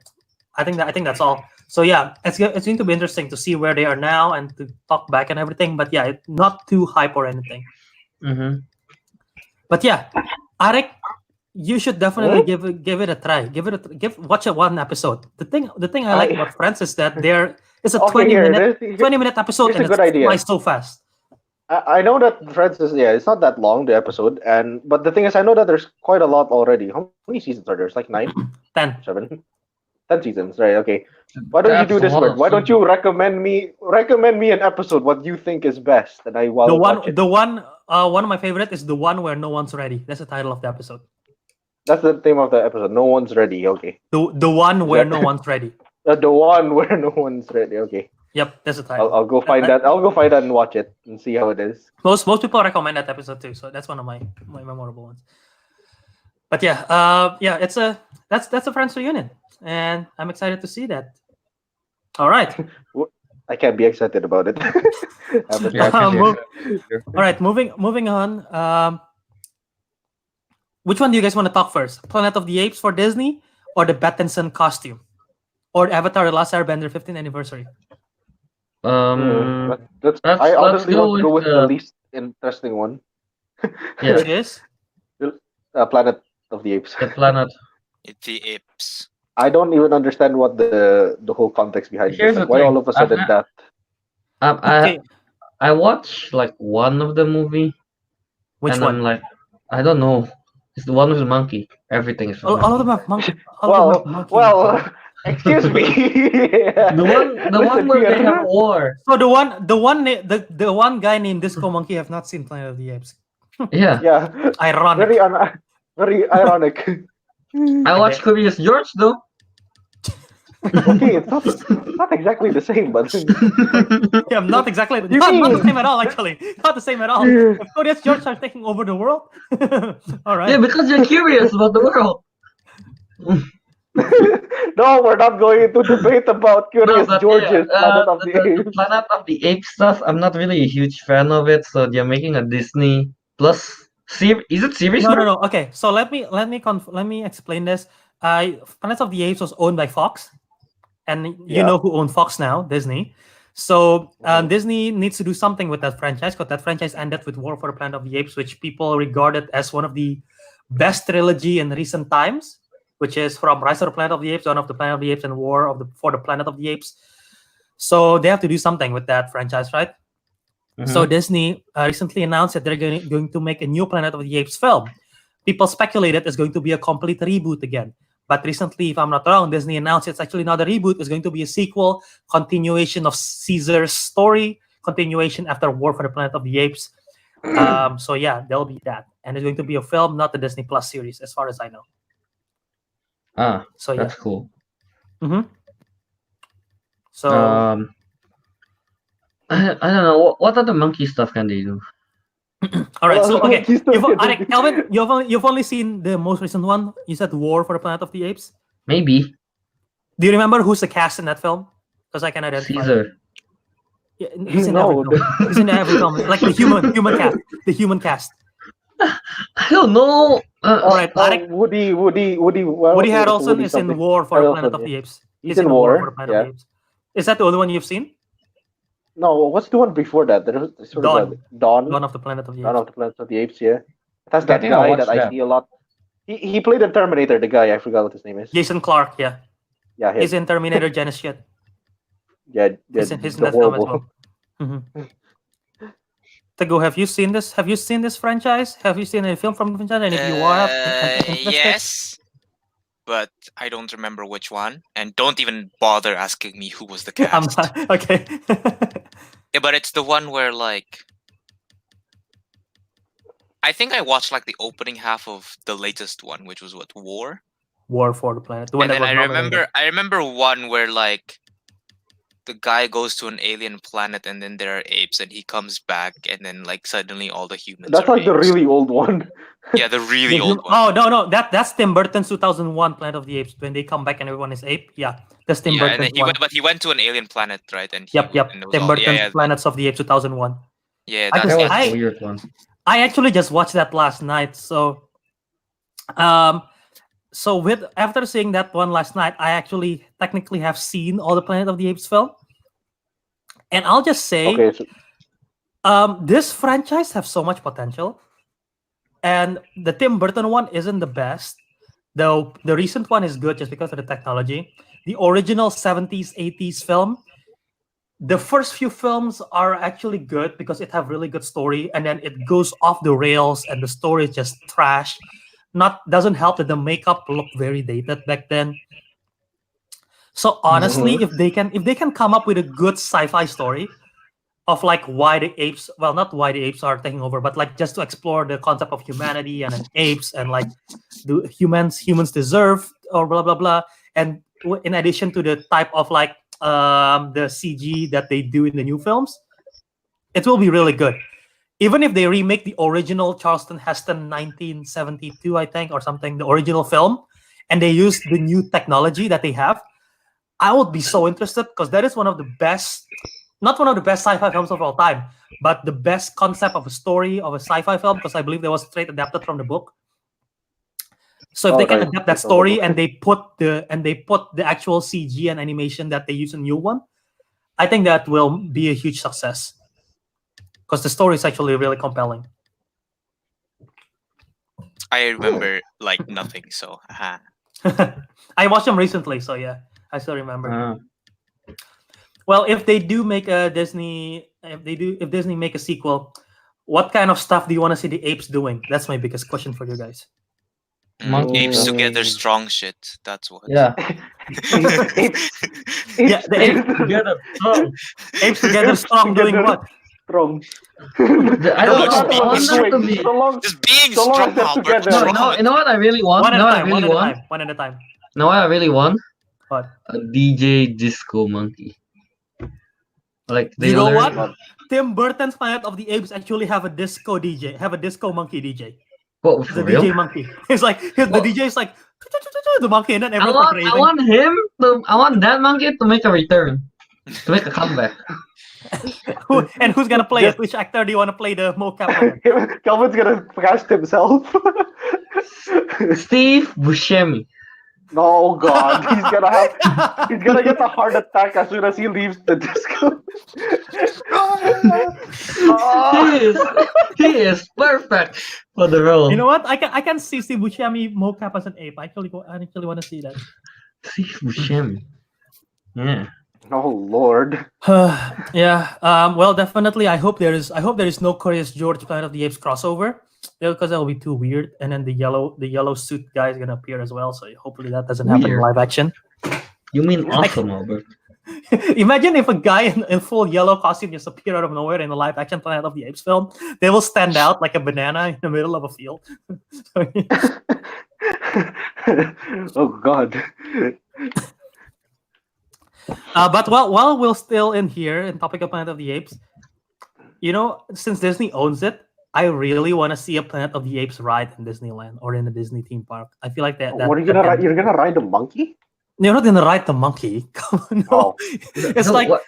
I think that's all. So yeah, it's going to be interesting to see where they are now and to talk back and everything. But yeah, not too hype or anything. Mm-hmm. But yeah, Ariq, You should definitely give it a try. Watch it one episode. The thing I like about Friends is that it's a 20-minute episode, here's and a good idea. flies so fast. I know that Friends is it's not that long the episode, but the thing is I know that there's quite a lot already. How many seasons are there? It's like 9, 10. 7, 10 seasons, right? Okay. Why don't you That's do this a lot word? of Why don't seasons. you recommend me an episode? What you think is best, and I will watch it. One of my favorite is the one where no one's ready. That's the title of the episode. That's the theme of the episode. No one's ready. Okay. The one where no one's ready. The one where no one's ready. Okay. Yep, that's the title. I'll go find that. I'll go find that and watch it and see how it is. Most people recommend that episode too, so that's one of my memorable ones. But that's a Friends reunion, and I'm excited to see that. All right. I can't be excited about it. All right, moving on. Which one do you guys want to talk first? Planet of the Apes for Disney, or the Pattinson costume, or Avatar: The Last Airbender 15th anniversary? I honestly want to go with the least interesting one. Yeah. Which is Planet of the Apes. The planet. It's the Apes. I don't even understand what the whole context behind Here's it. the Why thing. all of a sudden that? okay. I watched like one of the movie, Which and one? I'm like, I don't know. It's the one with the monkey. Everything is. All of them have monkey. Well, excuse me. The one where they have war. So the one guy named Disco Monkey have not seen Planet of the Apes. Yeah. Yeah. Ironic. Very ironic. I watched Curious George though. Okay, it's not exactly the same, but Yeah, not exactly. You Not mean? the same at all. Actually, not the same at all. If Curious George are taking over the world, all right. Yeah, because you're curious about the world. no, we're not going into debate about Curious but George's Planet of the the Apes. Planet of the Apes stuff, I'm not really a huge fan of it. So they're making a Disney Plus series. Is it series? No. Okay, so let me explain this. Planet of the Apes was owned by Fox, and you know who owns Fox now, Disney. So Disney needs to do something with that franchise, because that franchise ended with War for the Planet of the Apes, which people regarded as one of the best trilogy in recent times, which is from Rise of the Planet of the Apes, Dawn of the Planet of the Apes, and War for the Planet of the Apes. So they have to do something with that franchise, right? So Disney recently announced that they're going to make a new Planet of the Apes film. People speculated it's going to be a complete reboot again. But recently, if I'm not wrong, Disney announced it's actually not a reboot. It's going to be a sequel, continuation of Caesar's story, continuation after War for the Planet of the Apes. So yeah, there'll be that. And it's going to be a film, not the Disney Plus series, as far as I know. So that's cool. So I don't know what other monkey stuff can they do. all right. So okay, Kelvin, you've only seen the most recent one. You said War for the Planet of the Apes. Maybe Do you remember who's the cast in that film? Because I can identify. Caesar. Yeah, he's in No, every film. He's in every film, like the human cast. I don't know. All right, Ariq, Woody Woody Harrelson is in something. War for the Harrelson, Planet of yeah. the Apes. He's in War, for the Planet of yeah. the Apes. Is that the only one you've seen? No, what's the one before that? There was sort of Dawn Dawn of the Planet of the Dawn Apes. of the Planet of the Apes, yeah. It has I that think I guy watched that I that. see a lot. He played in Terminator, the guy, I forgot what his name is. Jason Clarke, yeah. Yeah, him. He's in Terminator Genesis shit. Yeah, He's in the that film as horrible. well. Teguh, have you seen this? Have you seen this franchise? Have you seen any film from the franchise? And if you are interested, Yes, but I don't remember which one, and don't even bother asking me who was the I'm cast. sorry. Okay. Yeah, but it's the one where like I think I watched like the opening half of the latest one, which was what, War? War for the Planet. The one And that then was nominated. I remember one where like the guy goes to an alien planet and then there are apes and he comes back and then like suddenly all the humans That's are like the apes. really old one. Yeah, the really old one. Oh no, that's Tim Burton's 2001 Planet of the Apes when they come back and everyone is ape. Yeah, that's Tim Yeah, and Burton's then one. he went to an alien planet, right? And Yep. and it was Tim all- Burton's Planets of the Apes 2001. Yeah, I that's just- That was I- a weird one. I actually just watched that last night. So, after seeing that one last night, I actually technically have seen all the Planet of the Apes film, and I'll just say, Okay, so, this franchise have so much potential. And the Tim Burton one isn't the best, though the recent one is good just because of the technology. The original 70s, 80s film, the first few films are actually good because it have really good story, and then it goes off the rails and the story is just trash. Not doesn't help that the makeup looked very dated back then. So honestly, if they can come up with a good sci-fi story of like why the apes, well, not why the apes are taking over, but like just to explore the concept of humanity and then apes and like do humans deserve or blah blah blah. And in addition to the type of like the CG that they do in the new films, it will be really good. Even if they remake the original Charleston Heston 1972, I think, or something, the original film, and they use the new technology that they have, I would be so interested because that is one of the best, not one of the best sci-fi films of all time, but the best concept of a story of a sci-fi film because I believe they was straight adapted from the book. So if they can adapt that story and they put the actual CG and animation that they use in the new one, I think that will be a huge success because the story is actually really compelling. I remember like nothing, so I watched them recently, so yeah, I still remember. Ah. Well, if they do make a Disney, if Disney make a sequel, what kind of stuff do you want to see the apes doing? That's my biggest question for you guys. apes together strong shit. That's what. Yeah. Yeah, the apes, Together. Oh. apes together strong doing what? Strong. I No, don't just know. I want being them to be. So long, Just being So long strong, as they're Albert. together. No, Strong. no. You know what I really want? One You at know a what I time. One really at a want? time. One at a time. You know what I really want? What? A DJ disco monkey. Like they You know learn- what? Tim Burton's Planet of the Apes actually have a disco DJ, have a disco monkey DJ. What, The for real? DJ monkey. It's like the What? DJ is like the monkey, and then I everyone's want, raving. I want him to. I want that monkey to make a return, to make a comeback. And who's gonna play it? Which actor do you want to play the mocap? on? Kelvin's gonna cast himself. Steve Buscemi. Oh God, he's gonna get a heart attack as soon as he leaves the disco. He is perfect for the role. You know what? I can see Steve Buscemi mocap as an ape. I actually want to see that. Steve Buscemi. Yeah. Oh Lord. Yeah. Well, definitely. I hope there is no Curious George Planet of the Apes crossover. Because that will be too weird. And then the yellow suit guy is gonna appear as well. So hopefully that doesn't happen in Weird. live action. You mean awesome, Albert? Imagine if a guy in full yellow costume just appeared out of nowhere in a live action Planet of the Apes film. They will stand out like a banana in the middle of a field. Oh God. But while we're still in here in topic of Planet of the Apes, you know, since Disney owns it, I really want to see a Planet of the Apes ride in Disneyland or in a Disney theme park. I feel like that. What are you gonna ride? You're gonna ride a monkey? You're not gonna ride the monkey. No. Oh. It's No, like, what-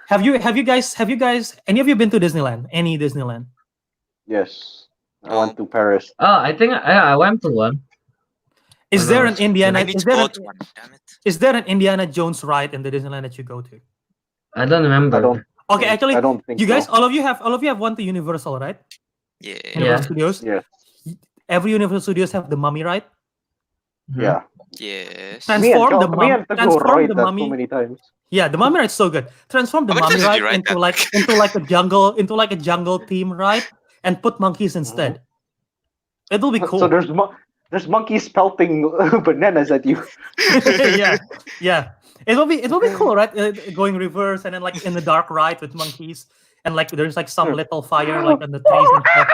have you guys any of you been to Disneyland? Any Disneyland? Yes. I went to Paris. Oh, I think I went to one. Is there an Indiana? I need to go to one. Damn it. Is there an Indiana Jones ride in the Disneyland that you go to? I don't remember. I don't. Okay, actually, I don't think you guys, so. all of you have won to Universal, right? Yeah. Universal Studios. Yes. Every Universal Studios have the Mummy ride. Yeah. Yes. Transform the Me and Teguh transform ride the that mummy. so many times. Yeah, the Mummy ride's so good. Transform the How many Mummy times did you ride ride into like a jungle theme ride and put monkeys instead. It will be cool. So there's monkeys pelting bananas at you. yeah. It will be cool, right? Going reverse and then like in the dark ride with monkeys and like there's like some little fire like on the trees and stuff.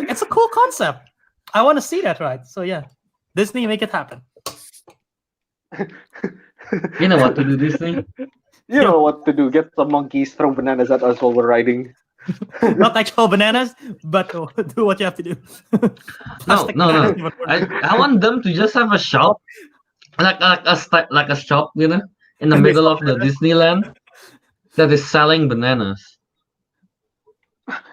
It's a cool concept. I want to see that ride. So yeah, Disney, make it happen. You know what to do, Disney? You know what to do. Get some monkeys, throw bananas at us while we're riding. Not actual bananas, but do what you have to do. No. I want them to just have a shop, like a shop, you know, in the middle of the Disneyland that is selling bananas.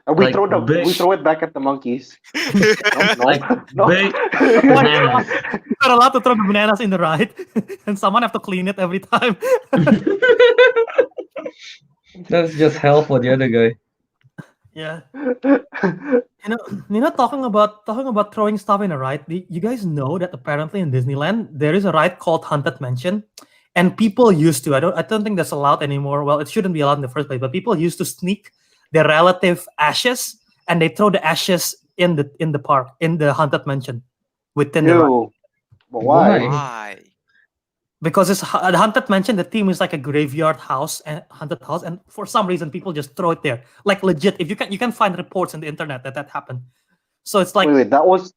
And we Like we throw it back at the monkeys. No. Like No. big bananas. You're not allowed to throw the bananas in the ride, and someone have to clean it every time. That's just hell for the other guy. Yeah. Talking about throwing stuff in a ride. You guys know that apparently in Disneyland there is a ride called Haunted Mansion, and people used to. I don't think that's allowed anymore. Well, it shouldn't be allowed in the first place. But people used to sneak their relative ashes, and they throw the ashes in the park in the Haunted Mansion within the ride. Ew. But why? Why? Because it's the Haunted Mansion. The theme is like a graveyard house and haunted house, and for some reason people just throw it there, like legit. If you can find reports on the internet that happened. So it's like Wait, that was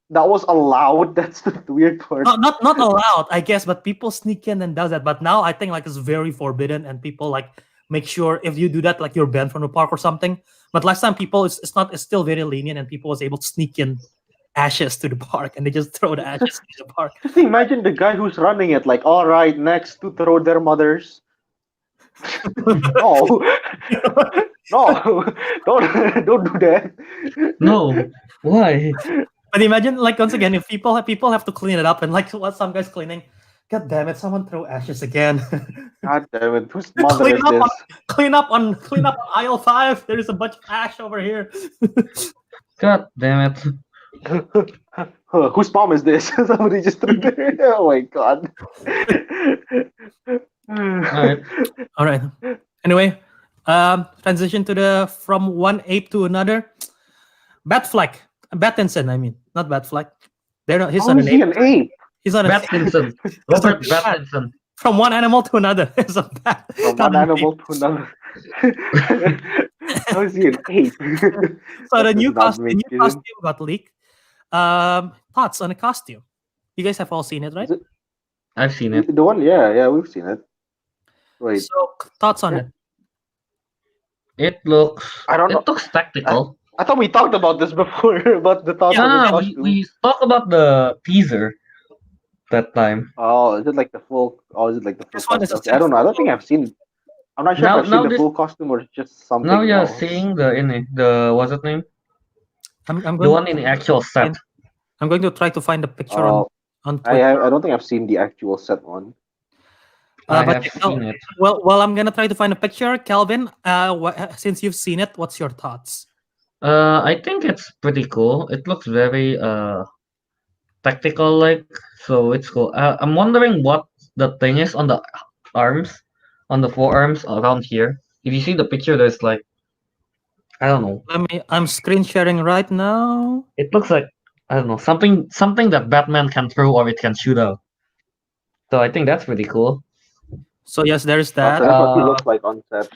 allowed. That's the weird part. not allowed, I guess, but people sneak in and does that. But now I think like it's very forbidden, and people like make sure if you do that, like you're banned from the park or something. But last time people it's still very lenient, and people was able to sneak in ashes to the park, and they just throw the ashes to the park. Just imagine the guy who's running it, like, all right, next to throw their mothers. No, no, don't do that. No, why? But imagine, like, once again, if people have to clean it up, and like what some guys cleaning, god damn it, someone throw ashes again. God damn it, whose mother is this? Clean up on aisle 5. There is a bunch of ash over here. God damn it. Whose mom is this? Somebody just threw it. Oh my god. Alright. All right. Anyway, transition to from one ape to another. Battinson, I mean, not Batfleck. He's How not is an he ape. an ape? He's not an ape. Battinson. Robert Battinson. From one animal to another. It's a bat. From not one an animal to another. How is he an ape? So the That new does not costume make sense. got leaked. Thoughts on the costume? You guys have all seen it, right? Is it- I've seen it. The one, yeah, we've seen it. Wait, So thoughts on it? It looks. I don't know. It looks tactical. I thought we talked about this before, about the thoughts Yeah, on the No, costume. we talked about the teaser that time. Oh, is it like the full? Oh, is it like the full This one is a costume? Okay, I don't know. I don't think I've seen. I'm not sure Now- if I've now seen the this- full costume or just something Now you're else. seeing the what's it name? I'm The going. one in the actual set. I'm going to try to find a picture Oh, on Twitter. I don't think I've seen the actual set one. I but have seen it. Well, I'm gonna try to find a picture. Kelvin, since you've seen it, what's your thoughts? I think it's pretty cool. It looks very tactical like, so it's cool. I'm wondering what the thing is on the arms, on the forearms around here. If you see the picture, there's like, I don't know. I'm screen sharing right now. It looks like, I don't know, something that Batman can throw or it can shoot out. So I think that's pretty cool. So yes, there's So that. that's what he looks like on set.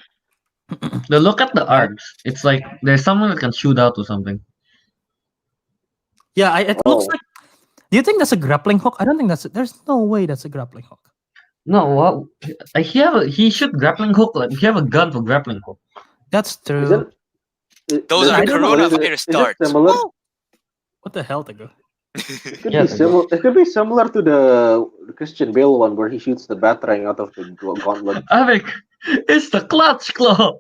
The look at the arms. It's like there's someone that can shoot out or something. Yeah, it looks Oh. like. Do you think that's a grappling hook? I don't think there's no way that's a grappling hook. No, what? He should grappling hook. Like he have a gun for grappling hook. That's true. Is it? Those are I don't know, coronavirus is it darts. similar? What the hell, Teguh? It could Yeah, be similar. It could be similar to the Christian Bale one where he shoots the batarang out of the gauntlet. Avik, it's the clutch claw.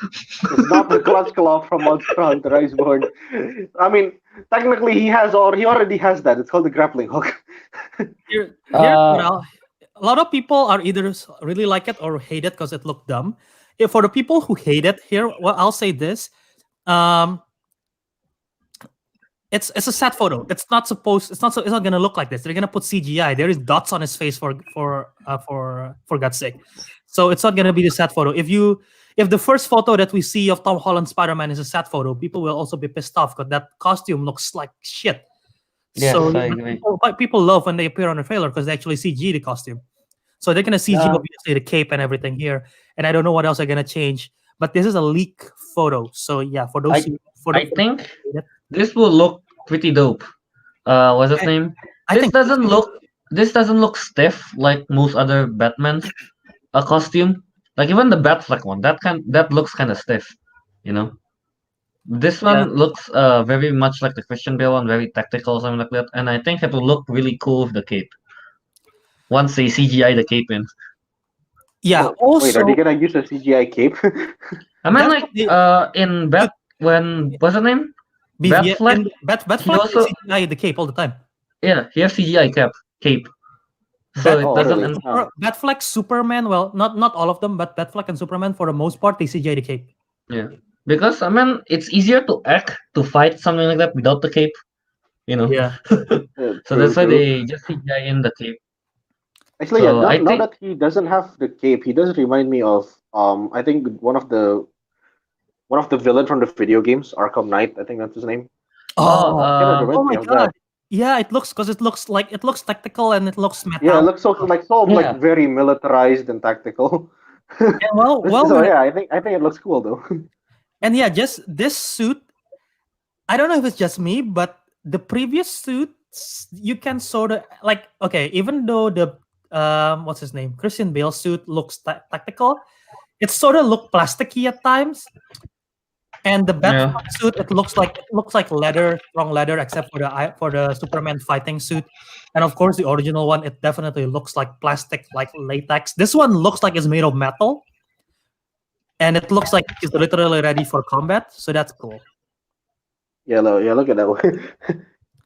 It's not the clutch claw from Monster Hunter Iceborne. I mean, technically he already has that. It's called the grappling hook. Here, Uh, a lot of people are either really like it or hate it because it looked dumb. If for the people who hate it, here, well, I'll say this: it's a sad photo. It's not gonna look like this. They're gonna put CGI. There is dots on his face for God's sake. So it's not gonna be the sad photo. If the first photo that we see of Tom Holland Spider-Man is a sad photo, people will also be pissed off because that costume looks like shit. Yes, So I agree. people love when they appear on the trailer because they actually CG the costume. So they're gonna CG Yeah. obviously the cape and everything here, and I don't know what else they're gonna change. But this is a leak photo, so yeah, for those I think this will look pretty dope. What's his name? This doesn't look stiff like most other Batman's costume. Like even the Batfleck one, that looks kind of stiff, you know. This one looks very much like the Christian Bale one, very tactical, something like that. And I think it will look really cool with the cape. Once they CGI the cape in. yeah. Oh, wait, Also, are they gonna use a CGI cape? I mean, That's like the- in Bat when what's the name? Batfleck? Batfleck also- CGI the cape all the time. Yeah, he has CGI cape. So Bat- it Oh, doesn't. really? Oh. Batfleck, Superman. Well, not all of them, but Batfleck and Superman for the most part they CGI the cape. Because I mean, it's easier to fight something like that without the cape. Yeah. So that's why True. they just CGI in the cape. Actually, So I now think that he doesn't have the cape, he does remind me of I think one of the villain from the video games, Arkham Knight. I think that's his name. Oh, Kind of uh, oh reminds me my of god. that. Yeah, it looks tactical and it looks Yeah, it metallic. looks so Yeah. like very militarized and tactical. And So yeah, I think it looks cool though. and yeah, just this suit. I don't know if it's just me, but the previous suits you can sort of like okay, even though the what's his name, Christian Bale suit looks tactical, it sort of look plasticky at times. And the Yeah. Batman suit, it looks like leather, strong leather, except for the Superman fighting suit. And of course, the original one, it definitely looks like plastic, like latex. This one looks like it's made of metal, and it looks like it's literally ready for combat. So that's cool. Yeah, look at that one.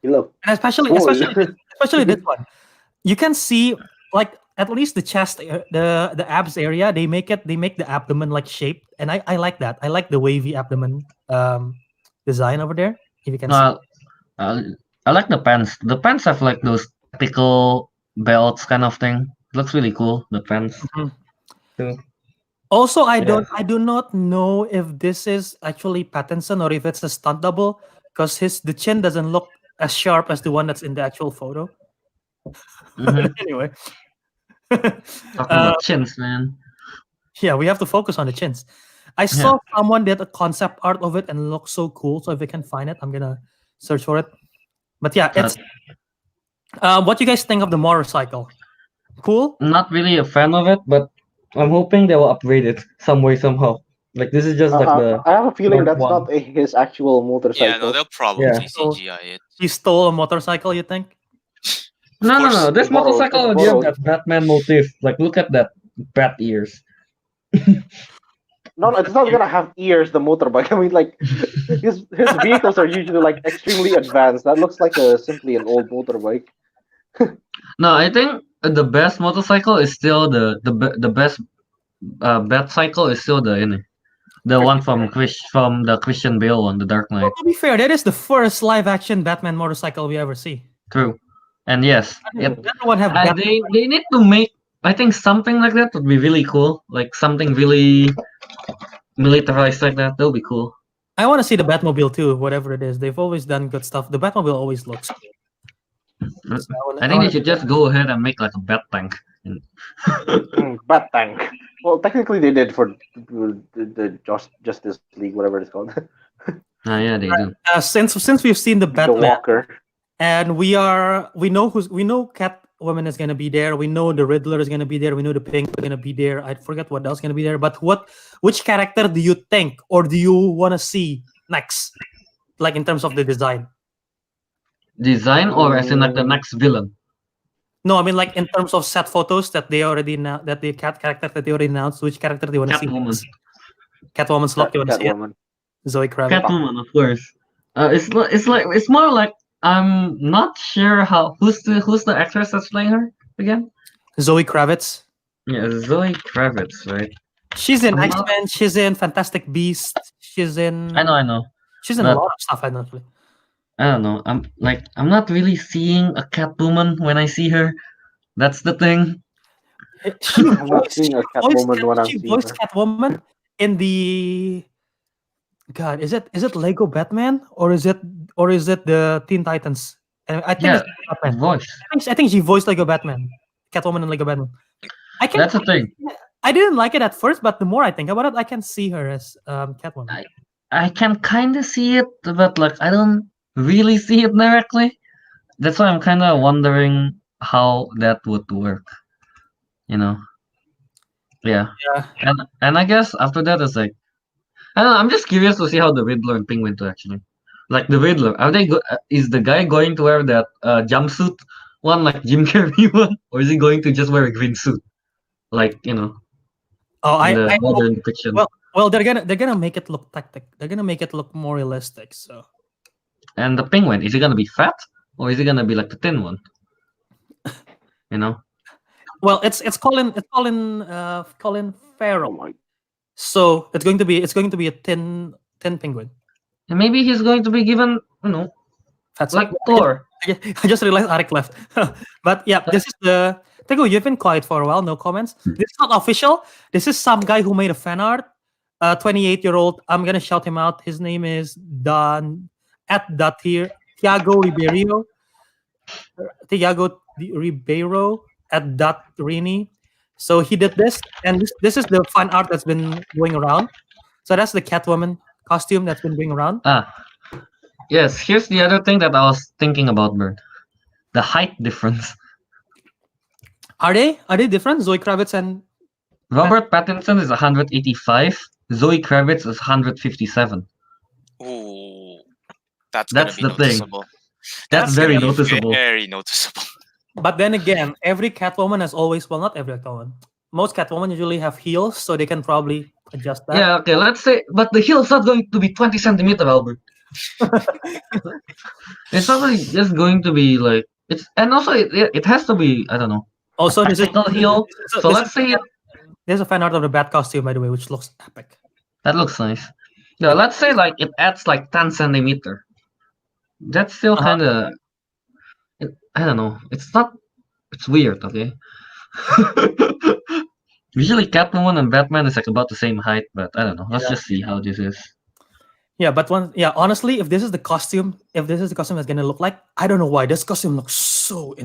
You look And especially cool. especially this one, you can see like at least the chest, the abs area. They make the abdomen like shaped, and I like that. I like the wavy abdomen design over there. If you can see. No, I like the pants. The pants have like those tactical belts kind of thing. Looks really cool. The pants Mhm. too. Also, Yeah. I do not know if this is actually Pattinson or if it's a stunt double because the chin doesn't look as sharp as the one that's in the actual photo. Mhm. Anyway, Talking about chins, man. yeah, we have to focus on the chins. I saw someone did a concept art of it and it looks so cool. So if we can find it, I'm gonna search for it. But yeah, it's what you guys think of the motorcycle? Cool. Not really a fan of it, but I'm hoping they will upgrade it some way somehow. Like this is just like the I have a feeling Mark that's One. not his actual Yeah, no, motorcycle. they'll probably Yeah. CGI it. He stole a motorcycle. You think? Of No, course. This Borrowed, motorcycle just already have borrowed. that Batman motif. Like look at that bat ears. No, it's not gonna have ears. The motorbike. I mean, like his vehicles are usually like extremely advanced. That looks like simply an old motorbike. No, I think the best motorcycle is still the best bat cycle is still the one from the Christian Bale one, the Dark Well, Knight. to be fair, that is the first live action Batman motorcycle we ever see. True. And yes, The other one have Batman. they need to make I think something like that would be really cool. Like something really militarized like that. That would be cool. I want to see the Batmobile too, whatever it is. They've always done good stuff. The Batmobile always looks cool. So I think they should just go ahead and make like a bat tank. Bat tank. Well, technically they did for the Justice League, whatever it's called. Yeah, they do. Since we've seen the The Batman, Walker. and we know Catwoman is gonna be there. We know the Riddler is gonna be there. We know the Penguin is gonna be there. I forget what else is gonna be there. But which character do you think or do you want to see next? Like in terms of the design? Design or as in like the next villain? No, I mean like in terms of set photos that they already that the character that they already announced. Which character do you want to see? Catwoman. next? Catwoman's look. You want to see it? Catwoman. Zoe Kravitz. Catwoman, of course. It's more like I'm not sure who's the actress that's playing her again. Zoe Kravitz. Yeah, Zoe Kravitz, right? She's in I'm X not- Men. She's in Fantastic Beasts. She's in. I know. She's in a but- lot of stuff. I don't know. I don't know. I'm not really seeing a Catwoman when I see her. That's the thing. She I'm not seeing a Catwoman when I'm she seeing voiced her. Catwoman in the. God, is it Lego Batman or is it the Teen Titans? And I think Yeah, it's Batman. voice. I think she voiced Lego Batman, Catwoman and Lego Batman. That's the thing. I didn't like it at first, but the more I think about it, I can see her as Catwoman. I can kind of see it, but like I don't really see it directly. That's why I'm kind of wondering how that would work. You know. Yeah. Yeah. And I guess after that it's like I don't know, I'm just curious to see how the Riddler and Penguin do actually. Like the Riddler, is the guy going to wear that jumpsuit one like Jim Carrey one, or is he going to just wear a green suit, like Oh, in the I hope, modern depiction? well, they're gonna make it look tactic. They're gonna make it look more realistic. So And the Penguin, is he gonna be fat or is he gonna be like the thin one? You know? well, it's Colin Oh Farrell. my. So it's going to be a thin Tin Penguin. And maybe he's going to be given, That's like Thor. I just realized Ariq left. But yeah, this is the Teguh, you've been quiet for a while, no comments. This is not official. This is some guy who made a fan art. 28-year-old. I'm gonna shout him out. His name is Tiago Ribeiro. Tiago Ribeiro at @Rini. So he did this, and this is the fan art that's been going around. So that's the Catwoman costume that's been going around. Yes, here's the other thing that I was thinking about, Bert. The height difference. Are they different? Zoe Kravitz and Robert Pattinson is 185. Zoe Kravitz is 157. Ooh, that's That's gonna the be thing. noticeable. That's very gonna be noticeable. Very noticeable. But then again, every Catwoman has always, well, not every Catwoman. Most Catwoman usually have heels, so they can probably adjust that. Yeah, okay, let's say, but the heel's not going to be 20 centimeter, Albert. It's probably just going to be like, and also it has to be, I don't know, Also, this is practical heel. So let's say there's a fan art of the Bat costume, by the way, which looks epic. that looks nice. Yeah, let's say like it adds like 10 centimeter. That's still kind of, I don't know. It's weird, okay? Usually Catwoman and Batman is like about the same height, but I don't know. Let's just see how this is. Yeah, but honestly, if this is the costume that's gonna look like, I don't know why this costume looks so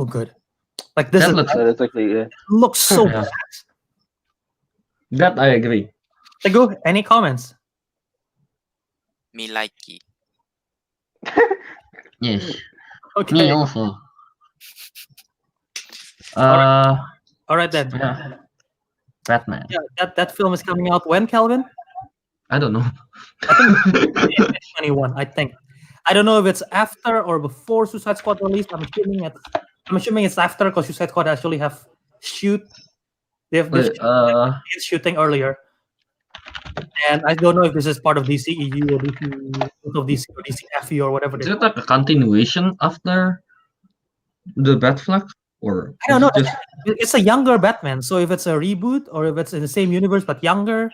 good. Like this That looks, That's actually looks so Yeah. bad. that I agree. Teguh, any comments? Me likey. Yes. Okay. Me also. All right then. Yeah. Batman. Yeah, that film is coming out when, Kelvin? I don't know. I think 2021. I think. I don't know if it's after or before Suicide Squad released. I'm assuming it's after because Suicide Squad actually have they've Wait, been shooting earlier. And I don't know if this is part of DCEU or DCFU or whatever. is it like a continuation after the Batfleck? Or I don't know. is it just It's a younger Batman. So if it's a reboot or if it's in the same universe but younger,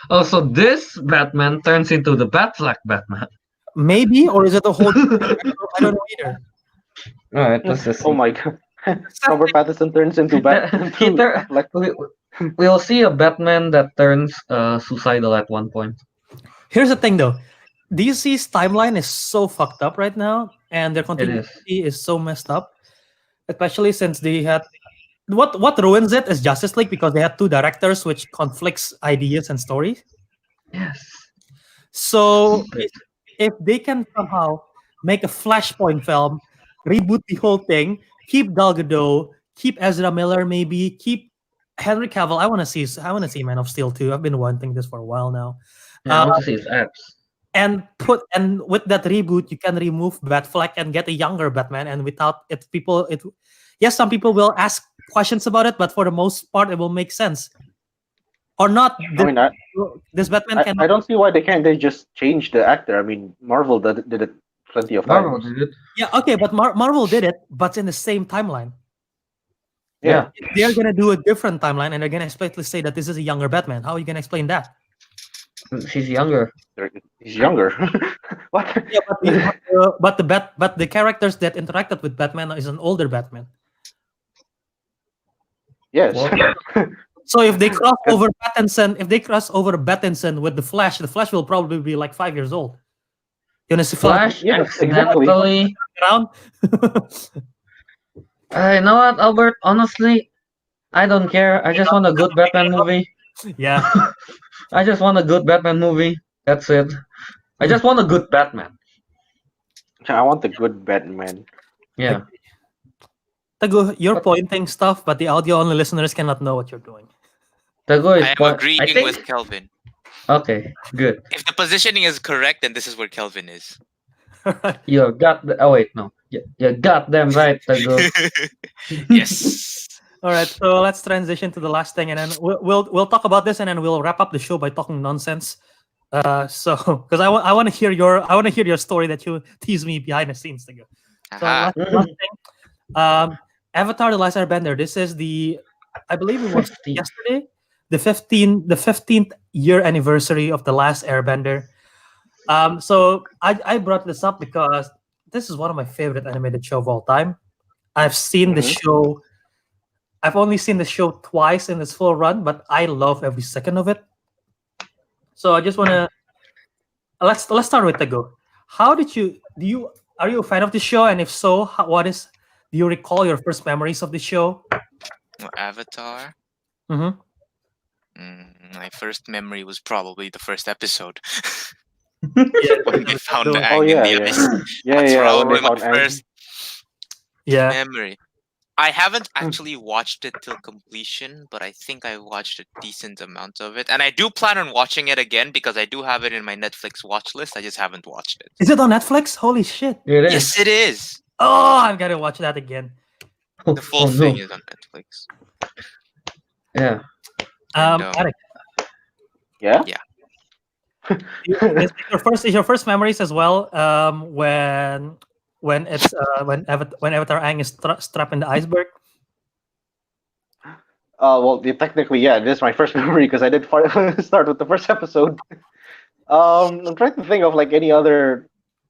oh, so this Batman turns into the Batfleck Batman. maybe, or is it a whole? I don't know either. All right, let's just see. oh my god. Robert Pattinson turns into Peter, like we'll see a Batman that turns suicidal at one point. Here's the thing, though. DC's timeline is so fucked up right now, and their is. continuity is so messed up. Especially since they had what ruins it is Justice League because they had two directors which conflicts ideas and stories. Yes. So if they can somehow make a Flashpoint film, reboot the whole thing, keep Gal Gadot, keep Ezra Miller, maybe keep Henry Cavill. I want to see Man of Steel too. I've been wanting this for a while now. Yeah, I want to see his abs. And with that reboot, you can remove Batfleck and get a younger Batman. And without it, yes, some people will ask questions about it, but for the most part, it will make sense. Or not. I mean, This Batman can. I don't see why they just change the actor. I mean, Marvel did it plenty of Marvel times. did it. Yeah, okay, but Marvel did it, but in the same timeline. Yeah. They're gonna do a different timeline, and they're gonna explicitly say that this is a younger Batman. How are you gonna explain that? He's younger. He's younger. What? Yeah, but the characters that interacted with Batman is an older Batman. Yes. So if they cross over Pattinson with the Flash will probably be like 5 years old. You wanna see Flash Yes, accidentally. around? You know what, Albert? Honestly, I don't care. I just want a good Batman movie. Yeah. I just want a good Batman movie. That's it. I just want a good Batman. I want the good Batman. Yeah. Teguh, you're pointing stuff, but the audio-only listeners cannot know what you're doing. Teguh is I am point- agreeing I think- with Kelvin. Okay, good. If the positioning is correct, then this is where Kelvin is. You got the. Oh wait, no. You got them right, Teguh. Yes. All right, so let's transition to the last thing, and then we'll talk about this, and then we'll wrap up the show by talking nonsense. So because I want to hear your story that you tease me behind the scenes, Teguh. So Aha. last thing, Avatar: The Last Airbender. This is I believe it was 15. yesterday, the 15th year anniversary of The Last Airbender. So I brought this up because this is one of my favorite animated show of all time. I've seen the Mhm. show. I've only seen the show twice in its full run, but I love every second of it. So I just wanna let's start with Teguh. How did you do you are you a fan of the show? And if so, what is do you recall your first memories of the show? Avatar. Mm-hmm. My first memory was probably the first episode Yeah, when they found the Oh Aang in yeah, the yeah, ice. yeah, That's yeah. When they probably my found Aang. first yeah. memory. I haven't actually watched it till completion, but I think I watched a decent amount of it, and I do plan on watching it again because I do have it in my Netflix watch list. I just haven't watched it. Is it on Netflix? Holy shit! It is. Yes, it is. Oh, I've got to watch that again. The full Oh, thing no. is on Netflix. Yeah. And, Ariq, Yeah. is your first memories as well? When it's when Avatar Aang is strapped in the iceberg. Well, technically, yeah, this is my first memory because I did start with the first episode. I'm trying to think of like any other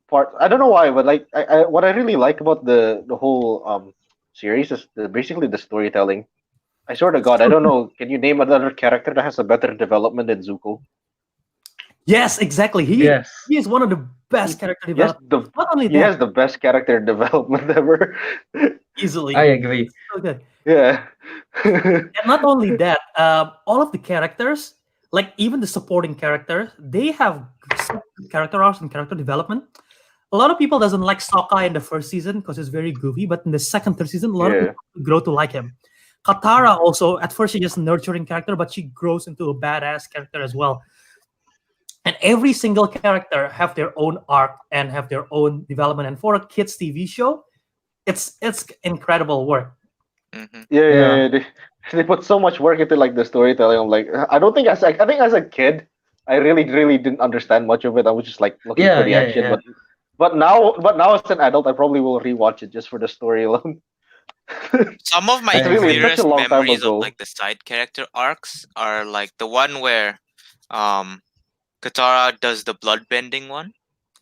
part. I don't know why, but like, what I really like about the whole series is basically the storytelling. I swear to God, I don't know. Can you name another character that has a better development than Zuko? Yes, exactly. Yes. He is one of the best character Yes, development. Not only he that, has the best character development ever. easily. I agree. So good. Yeah. And not only that, all of the characters, like even the supporting characters, they have some good character arcs and character development. A lot of people doesn't like Sokka in the first season because it's very goofy, but in the second, third season, a lot of Yeah. people grow to like him. Katara also, at first she's just a nurturing character, but she grows into a badass character as well. And every single character have their own arc and have their own development. And for a kids TV show, it's incredible work. Mhm. Yeah. They put so much work into like the storytelling. I'm like, I don't think I think as a kid, I really didn't understand much of it. I was just like looking for the action. Yeah. But now as an adult, I probably will rewatch it just for the story alone. Some of my It's really such a clearest long time memories ago. of like the side character arcs are like the one where Katara does the blood bending one.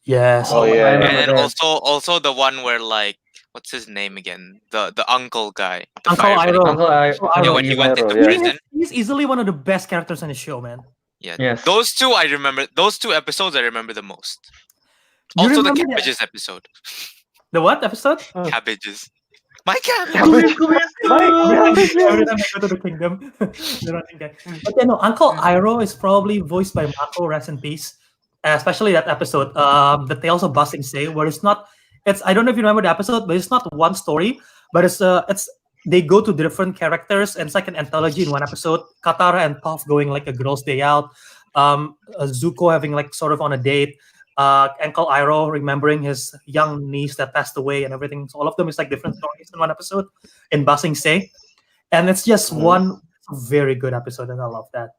Yes. Oh, yeah, I yeah. And remember then that. also the one where like what's his name again? The uncle guy. The Uncle firefighting. Iroh. Uncle Uncle Yeah, Iroh. when he went Iroh, into yeah. prison. He's easily one of the best characters in the show, man. Yeah. Yes. Those two I remember. Those two episodes I remember the most. You Also the remember that- cabbages episode. The what episode? Cabbages. My cabbage. Cabbage. My Every cabbage. time I go to the kingdom, the running guy. But yeah, no, Uncle Iroh is probably voiced by Mako. Rest in peace. Especially that episode, the Tales of Ba Sing Se, where it's not. It's I don't know if you remember the episode, but it's not one story, but it's they go to different characters and it's like an anthology in one episode. Katara and Toph going like a girls' day out. Zuko having like sort of on a date. Uncle Iroh remembering his young niece that passed away and everything. So all of them is like different stories in one episode in Ba Sing Se. And it's just Mhm. one very good episode, and I love that.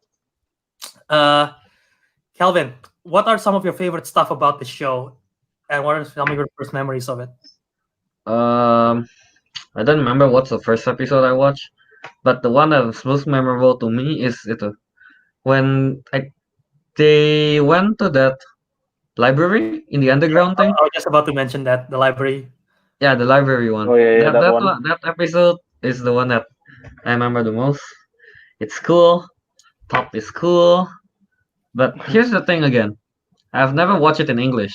Kelvin, what are some of your favorite stuff about the show? And what are some of your first memories of it? I don't remember what's the first episode I watched, but the one that was most memorable to me is when they went to that library in the underground thing. I was just about to mention that the library. Yeah, the library one. Oh, yeah, that one. That episode is the one that I remember the most. It's cool. Pop is cool. But here's the thing again. I've never watched it in English.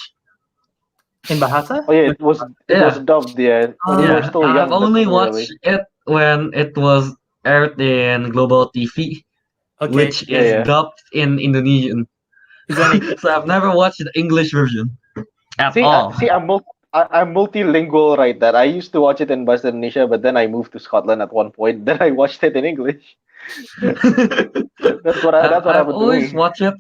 In Bahasa? Oh yeah, it was Yeah. dubbed. Yeah, when you were Yeah, still young. I've only that's watched really- it when it was aired in Global TV, Okay. which Yeah, is yeah. dubbed in Indonesian. So I've never watched the English version at See, all. I'm multilingual, right? That I used to watch it in Bahasa Indonesia, but then I moved to Scotland at one point. Then I watched it in English. That's what I've happened to always me. watched it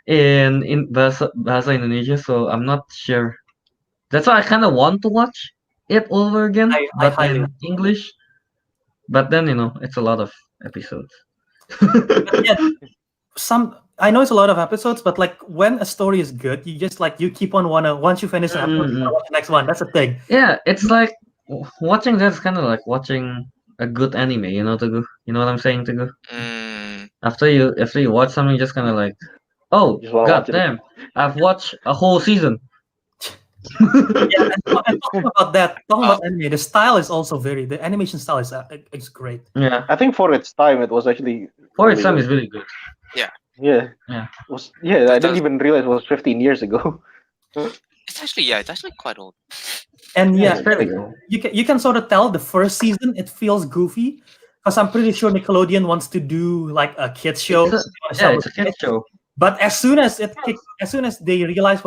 in Bahasa Indonesia, so I'm not sure. That's why I kind of want to watch it over again, I but highly in English. But then it's a lot of episodes. But yeah, I know it's a lot of episodes, but like when a story is good, you just like you keep on once you finish an episode, you wanna watch the next one. That's the thing. Yeah, it's like watching that's kind of like watching a good anime. You know what I'm saying, Teguh? Mm, After you watch something, just kind of like Oh, Just wanna god watch it. damn! I've watched a whole season. Yeah, and talking about that, talking about anime, the style is also the animation style is great. Yeah, I think for its time, it was actually for really its time good. is really good. Yeah. Yeah. Yeah, I That- didn't even realize it was 15 years ago. It's actually quite old. And Yeah, yeah, it's very good. you can sort of tell the first season it feels goofy because I'm pretty sure Nickelodeon wants to do like a kids show. It's a, They wanna yeah, start it's a with kid kids. show. But as soon as they realize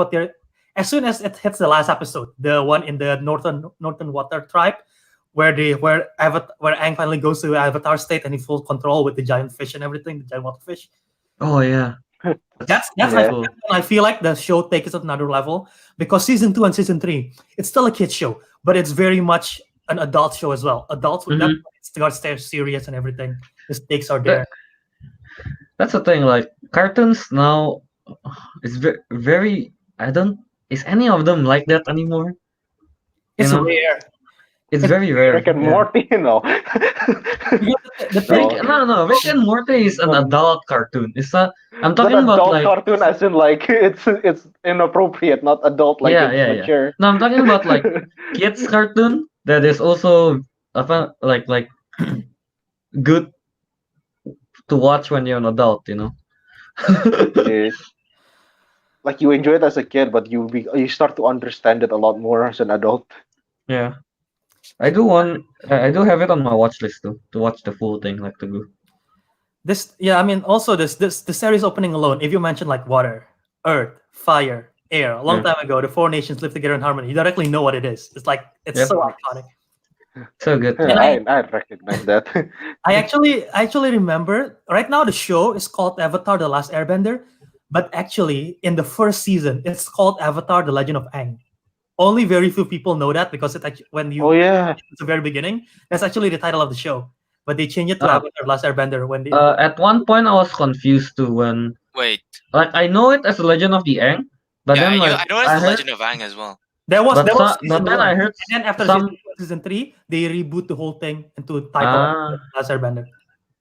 as soon as it hits the last episode, the one in the Northern Water tribe, where Aang finally goes to Avatar state and he full control with the giant fish and everything, the giant water fish. Oh yeah. That's Yeah. cool. I feel like the show takes it to another level because season 2 and season 3, it's still a kids show, but it's very much an adult show as well. Adults with that, it's got stay serious and everything. The stakes are there. That's the thing. Like cartoons now, it's very. I don't. Is any of them like that anymore? It's know? rare. It's very rare. Rick and yeah. Morty, The thing, No. Rick and Morty is an adult cartoon. It's not. I'm Not talking about adult like. cartoon, as in like it's inappropriate, not adult like Yeah, it's yeah. mature. No, I'm talking about like kids cartoon that is also like good to watch when you're an adult. You know. Yeah. Like you enjoy it as a kid, but you start to understand it a lot more as an adult. Yeah. I do have it on my watch list too, to watch the full thing, like Teguh. I mean, also the series opening alone. If you mention like water, earth, fire, air, a long time ago, the 4 nations live together in harmony. You directly know what it is. It's like it's Yep. so iconic. So good. Yeah, And I recognize that. I actually remember right now the show is called Avatar: The Last Airbender, but actually in the first season it's called Avatar: The Legend of Aang. Only very few people know that because when you Oh yeah. at the very beginning, that's actually the title of the show. But they changed it to Ah. Avatar: Last Airbender when they At one point, I was confused too when Wait, like I know it as the Legend of the Aang, but yeah, then I like know it's I the heard, Legend of Aang as well. there was but season then I 1. heard And then after some season 3, they reboot the whole thing into title Last Airbender.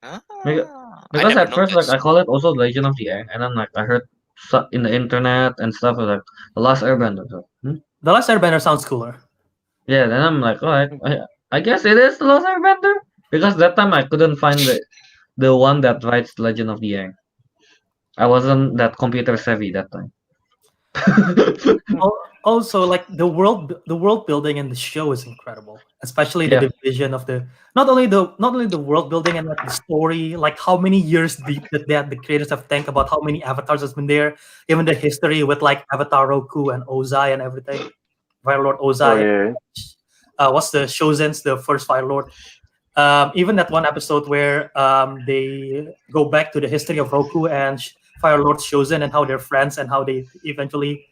Because I never at first like noticed. I call it also Legend of the Aang, and then like I heard in the internet and stuff like the Last Airbender. So, The Last Airbender sounds cooler. yeah, then I'm like, alright, I guess it is the Last Airbender because that time I couldn't find the one that writes Legend of the Aang. I wasn't that computer savvy that time. Also, like the world building in the show is incredible, especially Yeah. the division of the not only the world building and like the story, like how many years deep that the creators have think about how many avatars has been there, even the history with like Avatar Roku and Ozai and everything, Fire Lord Oh Ozai. yeah. What's the Shozen's the first Fire Lord? Even that one episode where they go back to the history of Roku and Fire Lord Shozen and how they're friends and how they eventually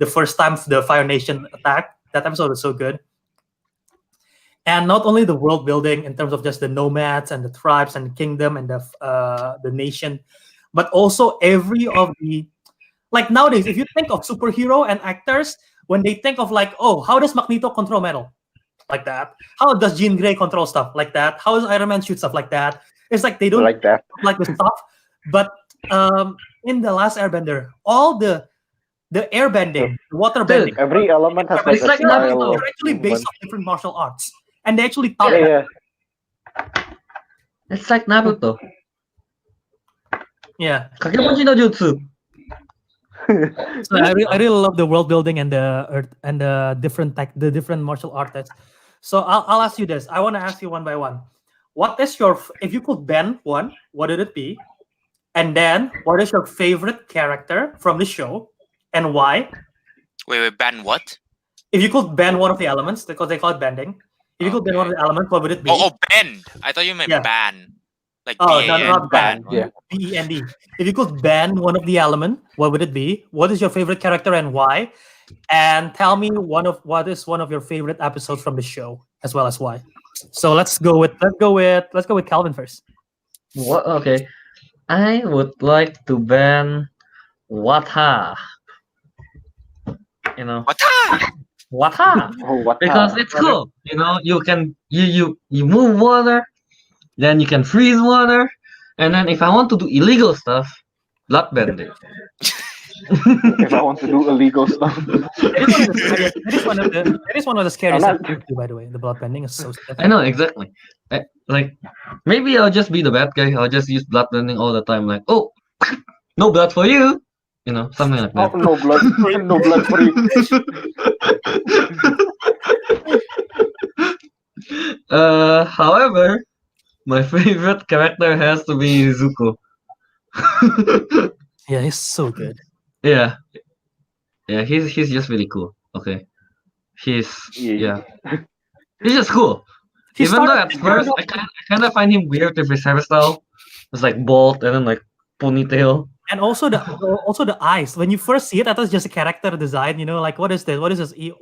the first time the Fire Nation attacked. That episode is so good. And not only the world building in terms of just the nomads and the tribes and the kingdom and the nation, but also every of the like nowadays, if you think of superhero and actors, when they think of like, oh, how does Magneto control metal? Like that. How does Jean Grey control stuff like that? How does Iron Man shoot stuff like that? It's like they don't Like that. like the stuff. But in the Last Airbender, all the airbending, the water bending, Every element has like It's a like style. Naruto. of they're actually based movement. on different martial arts, and they actually taught Yeah, that. yeah. It's like Naruto. Yeah. Kagebunshin no Jutsu. So I really love the world building and the different martial artists. So I'll ask you this. I want to ask you one by one. What is if you could ban one, what would it be? And then what is your favorite character from the show and why? Wait, ban what? If you could ban one of the elements, because they call it bending. If you could ban one of the elements, what would it be? Oh, bend. I thought you meant Yeah. ban. Like Oh, B-A-N. not ban. Yeah. BEND. If you could ban one of the element, what would it be? What is your favorite character and why? And tell me what is one of your favorite episodes from the show, as well as why. So let's go with Calvin first. What? Okay. I would like to ban Wata. You know, What? Wata. Oh, what Because it's cool. You know, you can you move water, then you can freeze water, and then if I want to do illegal stuff, Bloodbending. If I want to do illegal stuff. That is one of the scariest not- episodes, by the way. The bloodbending is so stiff. I know exactly. Like maybe I'll just be the bad guy. I'll just use bloodbending all the time. Like, oh, no blood for you. You know, something like Oh, that. no blood. No blood for you. However, my favorite character has to be Zuko. Yeah, he's so good. Yeah, he's just really cool. Okay, he's Yeah. he's just cool. He Even though started- at first I kind of find him weird with his hairstyle. It's like bald and then like ponytail. And also the eyes. When you first see it, I thought it's just a character design. You know, like what is this? What is this? He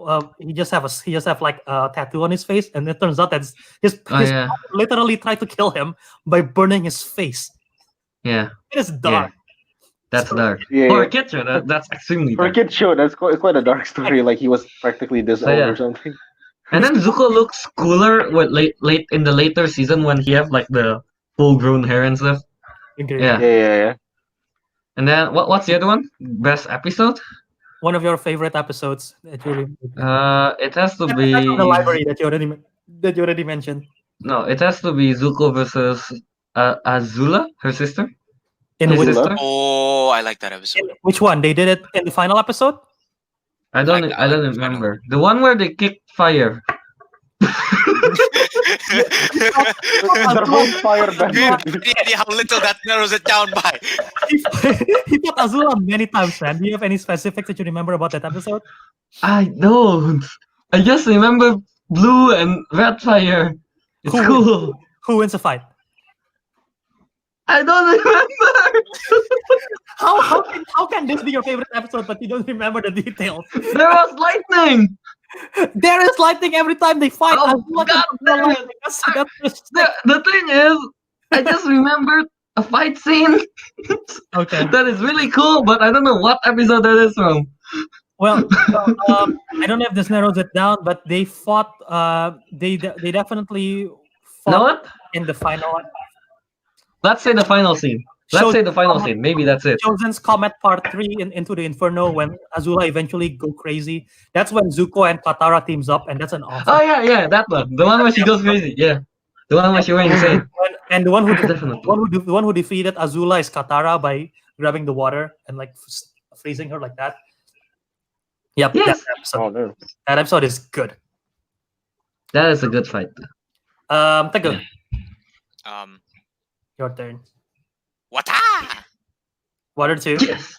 just have like a tattoo on his face, and it turns out that his Oh yeah, father literally tried to kill him by burning his face. yeah, It is dark. that's dark. Yeah, For a yeah. kid show, that's extremely For a dark. kid show, that's quite a dark story. Like he was practically disowned yeah. or something. And then Zuko looks cooler with late in the later season when he have like the full grown hair and stuff. Okay. Yeah. Yeah. And then what's the other one? Best episode? One of your favorite episodes that you It has to Aside be from the library that you already mentioned no, it has to be Zuko versus Azula, her sister. in His which, Azula? sister. Oh, I like that episode. which one they did it in the final episode. I don't I like the final remember the one where they kicked fire. They're both fire bandits. Any idea how little that narrows it down by? He fought Azula many times, man. Do you have any specifics that you remember about that episode? I don't. I just remember blue and red fire. It's Cool. cool. Who wins the fight? I don't remember. How can this be your favorite episode but you don't remember the details? There was lightning. There is lightning every time they fight. Oh, Azula God can damn it. lightning. That's just The thing is, I just remembered a fight scene okay. that is really cool, but I don't know what episode that is from. Well, I don't know if this narrows it down, but they fought. They definitely fought Know what? in the final. Let's say the final scene. Let's say the final scene. Maybe that's it. Chosen's Comet Part 3 Into the Inferno when Azula eventually go crazy. That's when Zuko and Katara teams up, and that's an awesome. Oh yeah, that one. The one where she goes crazy. Yeah, the one where she went insane. And the one who Definitely. the one who defeated Azula is Katara by grabbing the water and like freezing her like that. Yep, Yes. Oh no. that episode is good. That is a good fight. Teguh, your turn. Wata! Water 2. Yes.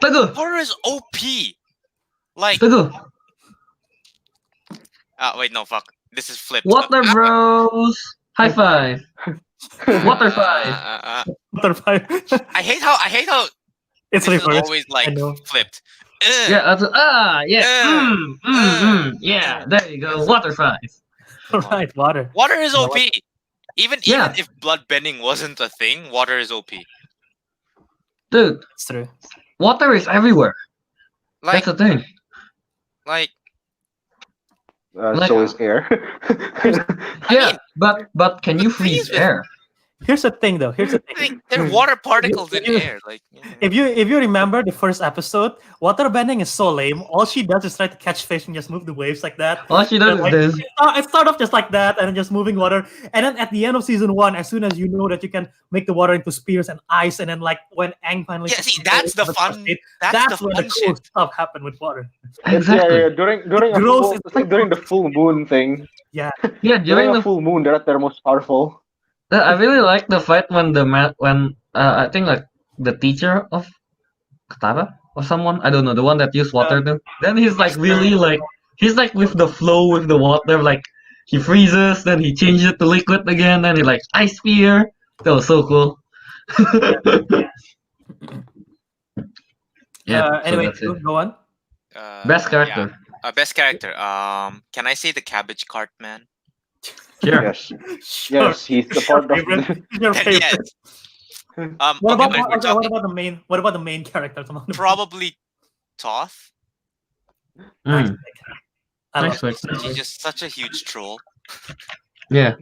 Teguh, Water is OP. Like, Teguh. wait, no, fuck. This is flipped. Water bros. High five. Water five. Water 5. I hate how It's this is reversed. always I like know. flipped. Yeah. Yeah. Yeah. There you go. Water five. Right, water. Water is know OP. Even Yeah. if bloodbending wasn't a thing, water is OP. Dude, It's true. water is everywhere. Like, That's the thing. like Like- So is air. Yeah, but can you freeze freeze with- air? Here's the thing, though. Here's the thing. there are water particles in air. Like, If you remember the first episode, water bending is so lame. All she does is try to catch fish and just move the waves like that. All she does Like, is this. it start off just like that, and then just moving water. And then at the end of season 1, as soon as you know that you can make the water into spears and ice, and then like when Aang finally yeah, see, that's the fun. That's that's the when fun the cool shit. stuff happened with water. Exactly. Yeah. During a grows full, into it's like during the full moon thing. Yeah, Yeah, During during a full moon, they're at their most powerful. I really like the fight when I think like the teacher of Katara or someone, I don't know, the one that used water too. Then he's like really like he's like with the flow with the water, like he freezes, then he changes it to liquid again, then he like ice spear. That was so cool. Yeah. so Anyway, that's it. go on. Best character. Yeah. Best character. Can I say the cabbage cart man? Sure. Yes. Sure. Yes, he's the part of Favorite. He's your Yes. favorite. What Okay, about but we're what talking about the main? What about the main characters among the probably Toth. Mm. I love Next week. She's just such a huge troll. Yeah.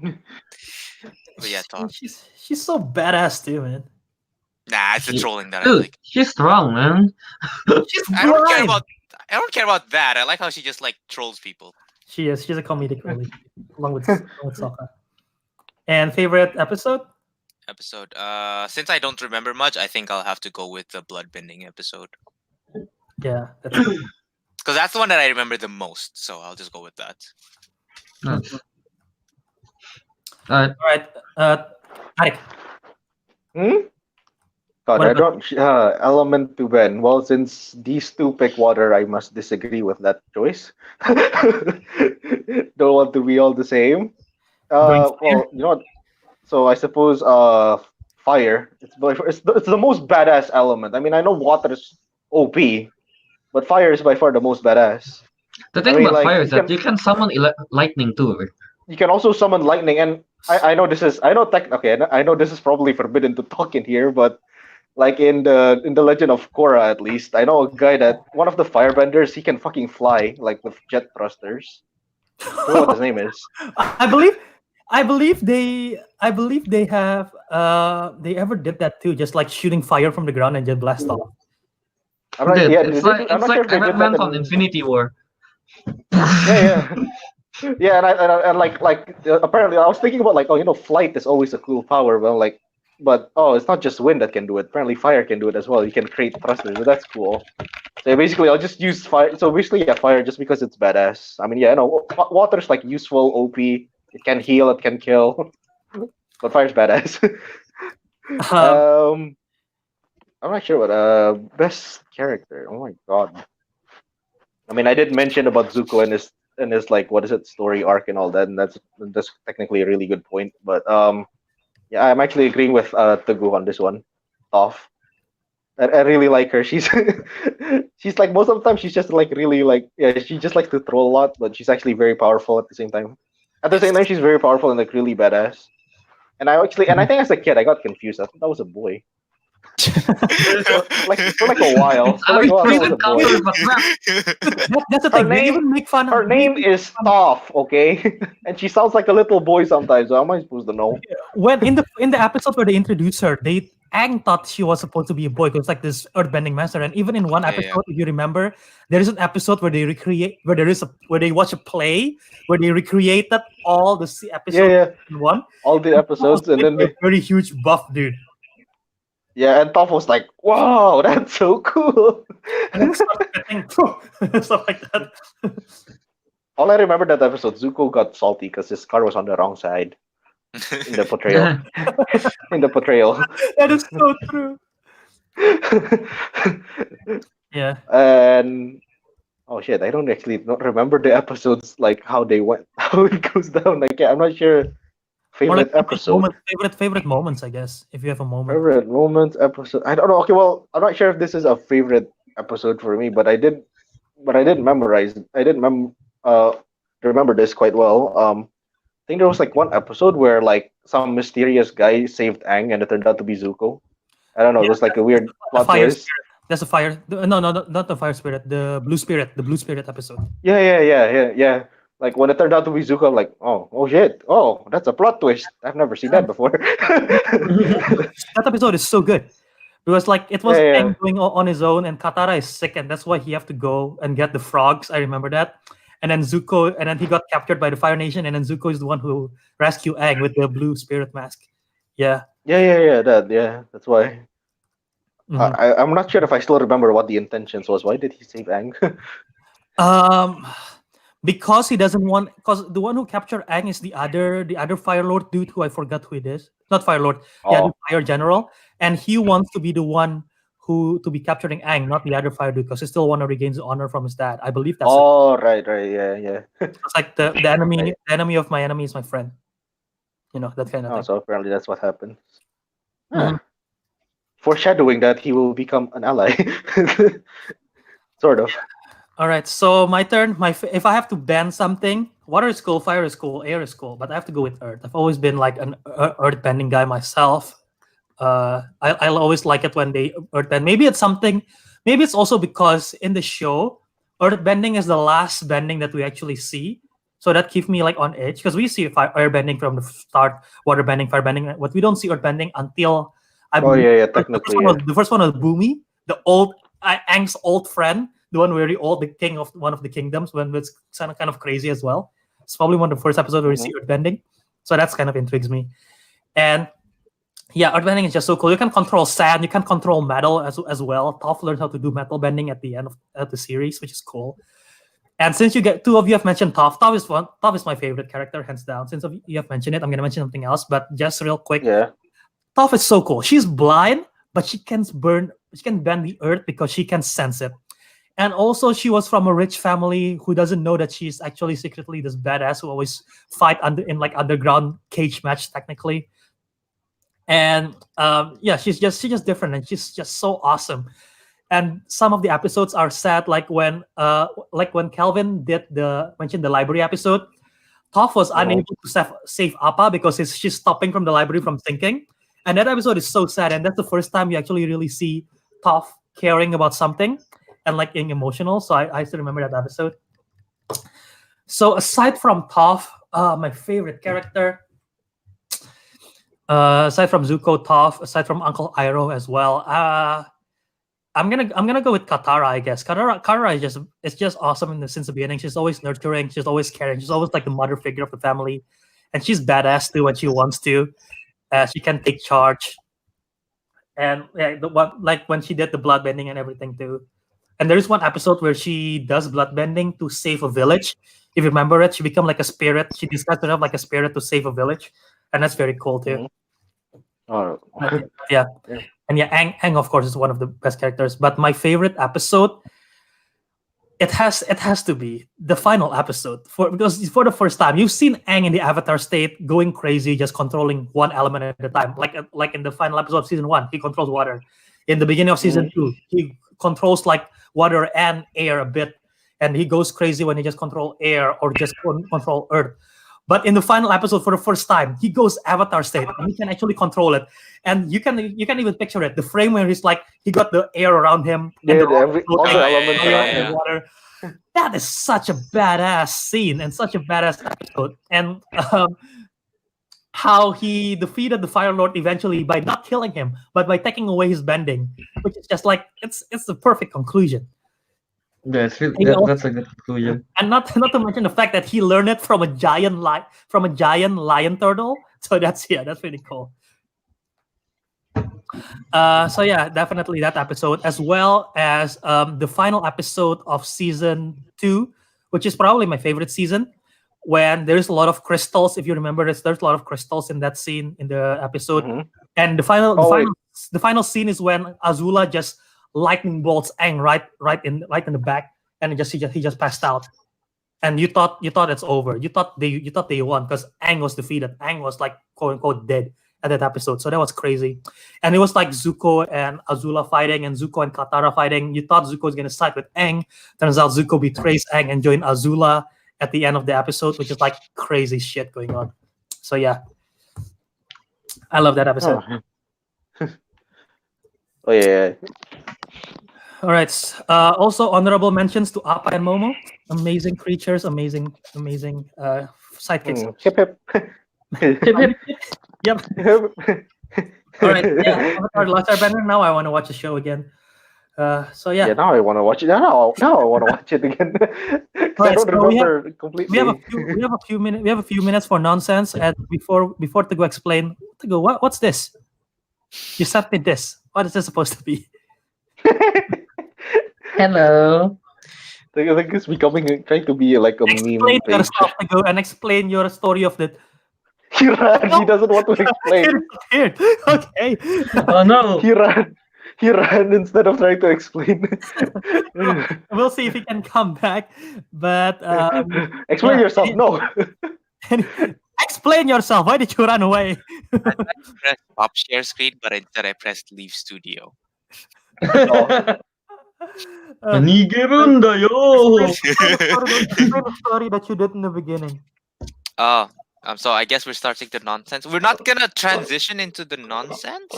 But yeah, Toth. She's so badass too, man. Nah, it's the trolling that I Dude, like. she's strong, man. She's I don't care blind. about that. I like how she just like trolls people. She is. She's a comedic relief, along with Sokka. And favorite episode? Episode. Since I don't remember much, I think I'll have to go with the bloodbending episode Yeah, that's because that's the one that I remember the most. So I'll just go with that. Nice. all right. Ariq, Hmm? God, What I about- don't. Element to Ben. Well, since these two pick water, I must disagree with that choice. Don't want to be all the same. Going Well, you know what? So I suppose fire. It's the most badass element. I mean, I know water is OP, but fire is by far the most badass. The thing I mean, about like, fire is you that can- you can summon lightning too. Right? You can also summon lightning, and I know this is I know this is probably forbidden to talk in here, but like in the Legend of Korra, at least I know a guy that one of the firebenders, he can fucking fly like with jet thrusters. I don't know what his name is. I believe they have they ever did that too, just like shooting fire from the ground and just blast off. I'm not, Dude, yeah, it's they- like I'm it's not sure like if they did Iron Man that from in- Infinity War. Yeah, yeah, and like apparently I was thinking about like, flight is always a cool power, but it's not just wind that can do it. Apparently fire can do it as well. You can create thrusters, so that's cool. So basically I'll just use fire. So basically, yeah, fire just because it's badass. I mean, yeah, no, water's like useful, OP. It can heal, it can kill, but fire's badass. Um, I'm not sure what best character. Oh my god. I mean, I did mention about Zuko and his like what is it story arc and all that, and that's technically a really good point. But yeah, I'm actually agreeing with Teguh on this one. Toph. I really like her. She's she's like most of the time she's just like really like she just likes to troll a lot, but she's actually very powerful at the same time. At the same time, she's very powerful and like really badass. And I think as a kid I got confused. I thought that was a boy. Like for like a while. For like a while, that was a boy. Counter, but crap. that's the Her thing. They name- even make fun of Her name is Toph, okay? And she sounds like a little boy sometimes. So how am I supposed to know? when in the episode where they introduced her, Aang thought she was supposed to be a boy because like this earthbending master. And even in one Yeah, episode, if you remember, there is an episode where they watch a play where they recreated all the episodes Yeah, in one. all the episodes, and then a very huge buff dude. yeah, and Toph was like, "Wow, that's so cool." And then stuff like that. All I remember that episode, Zuko got salty because his car was on the wrong side in the portrayal. In the portrayal. That is so true. Yeah. And oh shit, I don't remember the episodes like how they went, how it goes down. Like I'm not sure. Or Favorite like episode. favorite moments, I guess. If you have a moment. Favorite moments episode. I don't know. Okay, well, I'm not sure if this is a favorite episode for me, but I did memorize. I did remember this quite well. I think there was like one episode where like some mysterious guy saved Aang, and it turned out to be Zuko. I don't know. It was like a weird The plot fire twist. spirit. That's a fire. No, not the fire spirit. The blue spirit. The blue spirit episode. Yeah. Like when it turned out to be Zuko, I'm like, oh shit, that's a plot twist. I've never seen that before. That episode is so good because like it was Yeah. Aang going on his own, and Katara is sick, and that's why he have to go and get the frogs. I remember that. And then Zuko, and then he got captured by the Fire Nation, and then Zuko is the one who rescued Aang with the blue spirit mask. Yeah. That's why. Mhm. I'm not sure if I still remember what the intentions was. Why did he save Aang? Because he doesn't want. Because the one who captured Aang is the other Fire Lord dude who I forgot who it is. Not Fire Lord. Yeah, the Fire General, and he wants to be the one who to be capturing Aang, not the other Fire dude, because he still want to regain the honor from his dad. I believe that's it. Oh, right, yeah. It's like the enemy of my enemy is my friend. You know, that kind of Oh, thing. so apparently that's what happened. Mhm. Foreshadowing that he will become an ally. Sort of. All right, so my turn. If I have to ban something, water is cool, fire is cool, air is cool, but I have to go with earth. I've always been like an earth bending guy myself. I'll always like it when they earth bend. Maybe it's also because in the show, earth bending is the last bending that we actually see. So that keeps me like on edge because we see air bending from the start, water bending, fire bending, but we don't see earth bending until I Oh believe yeah, the technically. the first one was Boomy, the old Aang's old friend, the one very old, the king of one of the kingdoms, when it's kind of crazy as well. It's probably one of the first episodes where we see earthbending, so that's kind of intrigues me. And yeah, earthbending is just so cool. You can control sand, you can control metal as well. Toph learned how to do metal bending at the end of the series, which is cool. And since two of you have mentioned Toph, Toph is my favorite character, hands down. Since you have mentioned it, I'm gonna mention something else, but just real quick. Yeah. Toph is so cool. She's blind, but she can bend the earth because she can sense it. And also, she was from a rich family who doesn't know that she's actually secretly this badass who always fight in like underground cage match technically. And yeah, she's just different, and she's just so awesome. And some of the episodes are sad, like when Kelvin mentioned the library episode. Toph was unable to save Appa because she's stopping from the library from sinking. And that episode is so sad, and that's the first time you actually really see Toph caring about something and like being emotional. So I still remember that episode. So aside from Toph, my favorite character, aside from Zuko, Toph, aside from Uncle Iroh as well, I'm gonna go with Katara, I guess. Katara is just awesome since the beginning. She's always nurturing, she's always caring, she's always like the mother figure of the family, and she's badass too when she wants to. She can take charge, and yeah, like when she did the bloodbending and everything too. And there is one episode where she does bloodbending to save a village. If you remember it, she become like a spirit. She disguised herself like a spirit to save a village, and that's very cool too. Oh. Yeah. And yeah, Aang of course is one of the best characters. But my favorite episode, it has to be the final episode because for the first time you've seen Aang in the Avatar state going crazy, just controlling one element at a time. Like in the final episode of season 1, he controls water. In the beginning of season 2, he controls like water and air a bit, and he goes crazy when he just control air or just control earth. But in the final episode, for the first time, he goes Avatar state, and he can actually control it. And you can even picture it. The frame where he's like, he got the air around him, and all the elements around him. Water. That is such a badass scene and such a badass episode. And how he defeated the Fire Lord eventually by not killing him, but by taking away his bending, which is just like it's the perfect conclusion. That's a good conclusion. And not to mention the fact that he learned it from a giant lion turtle. So that's pretty cool. So yeah, definitely that episode, as well as the final episode of season 2, which is probably my favorite season, when there's a lot of crystals. If you remember this, there's a lot of crystals in that scene in the episode. And the final scene is when Azula just lightning bolts Aang right in the back, and he just passed out. And you thought it's over. You thought they won because Aang was defeated. Aang was like quote unquote dead at that episode. So that was crazy. And it was like Zuko and Azula fighting and Zuko and Katara fighting. You thought Zuko was gonna side with Aang. Turns out Zuko betrays Aang and joined Azula at the end of the episode, which is like crazy shit going on. So yeah, I love that episode. Oh yeah. All right. Also, honorable mentions to Appa and Momo. Amazing creatures, amazing sidekicks. Hip hip. Hip hip. Yep. All right. Yeah. Avatar: Last Airbender. Now I want to watch the show again. So yeah. Yeah. Now I want to watch it. Now I want to watch it again. I don't remember completely. We have a few minutes. We have a few minutes for nonsense. And before Teguh explain, Teguh, what's this? You sent me this. What is this supposed to be? Hello. I think it's trying to be like a meme. Explain yourself, Teguh, and explain your story of the. He doesn't want to explain. Okay. Oh no. He ran instead of trying to explain. We'll see if he can come back. But explain yourself. No. Explain yourself. Why did you run away? I pressed stop share screen, but instead I pressed leave studio. Explain the story that you did in the beginning. So I guess we're starting the nonsense. We're not gonna transition into the nonsense.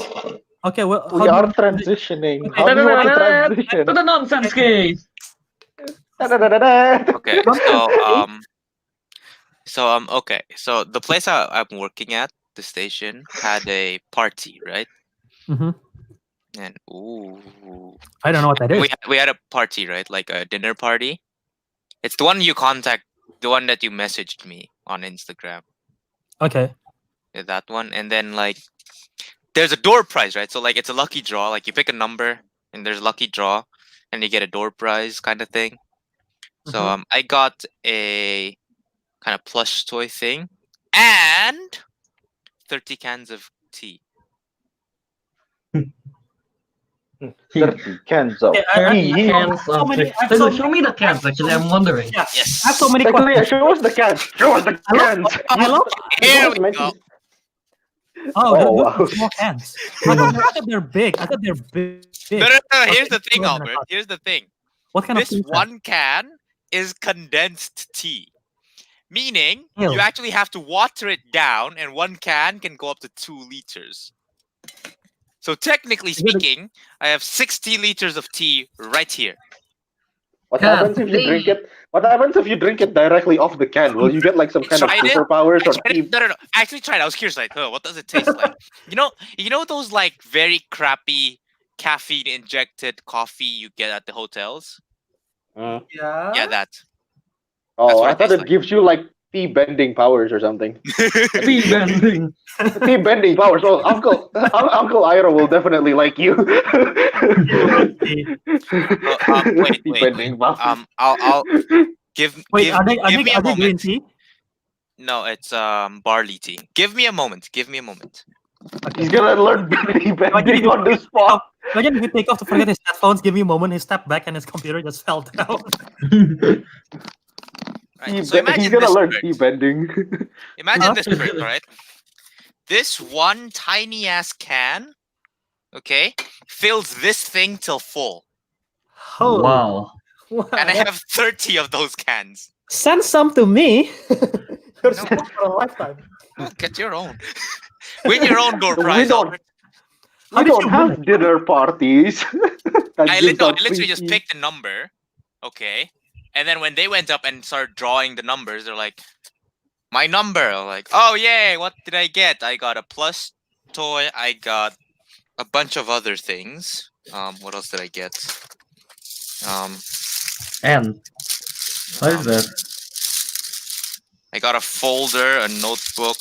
Okay, well, we are transitioning. Okay. How do you want to transition? To the nonsense case. Okay, so the place I'm working at, the station, had a party, right? Mhm. And I don't know what that is. we had a party, right? Like a dinner party. It's the one the one that you messaged me on Instagram. Okay. Yeah, that one. And then like there's a door prize, right? So like it's a lucky draw. Like you pick a number and there's a lucky draw and you get a door prize kind of thing. So Mhm. I got a kind of plush toy thing and 30 cans of tea. 30 cans of Okay, tea. Cans so of many- tea. I have so Teguh, show me the cans. Actually, I'm wondering. Yeah. Yes. I have so many Teguh, yeah, questions. show us the cans. Show us the cans. Hello? Here Don't we mention- go. Oh, Oh, those wow. are small cans. I thought they're big. I thought they're big. No. Here's Okay, the thing, go ahead, Albert. Akash. Here's the thing. What kind of This tea is that? one can is condensed tea. Meaning Ew. you actually have to water it down, and one can go up to 2 liters. So technically Is it a- speaking, I have 60 liters of tea right here. What Yeah, happens if you please. drink it? What happens if you drink it directly off the can? Will you get like some kind of Tried it. superpowers or tea? No. I actually tried. I was curious, like, what does it taste like? You know those like very crappy caffeine injected coffee you get at the hotels? Mm. Yeah, that. Oh, That's what I it thought tastes it like. gives you like tea bending powers or something. Tea bending. Tea bending powers. Oh, Uncle Ira will definitely like you. Tea. Wait. Tea bending powers. I'll give. Wait, give, are they give me a green moment. tea? No, it's barley tea. Give me a moment. He's gonna learn tea bending on the spot. Imagine if you take off to forget his headphones, give me a moment, he stepped back and his computer just fell down. Right? So He's imagine gonna this. learn Bert. tea bending. Imagine Huh? this, Bert, all right? This one tiny ass can, okay, fills this thing till full, Oh, Wow. wow. and I have 30 of those cans. Send some to me. You're No. set for a lifetime. Oh, get your own. Win your own door We prize. don't- Albert. How We did don't you have win it? dinner parties. that I gives out literally free just tea. picked a number, okay, and then when they went up and started drawing the numbers, they're like, "My number." I'm like, "Oh yay! What did I get? I got a plush toy. I got a bunch of other things. What else did I get? And what is that? I got a folder, a notebook,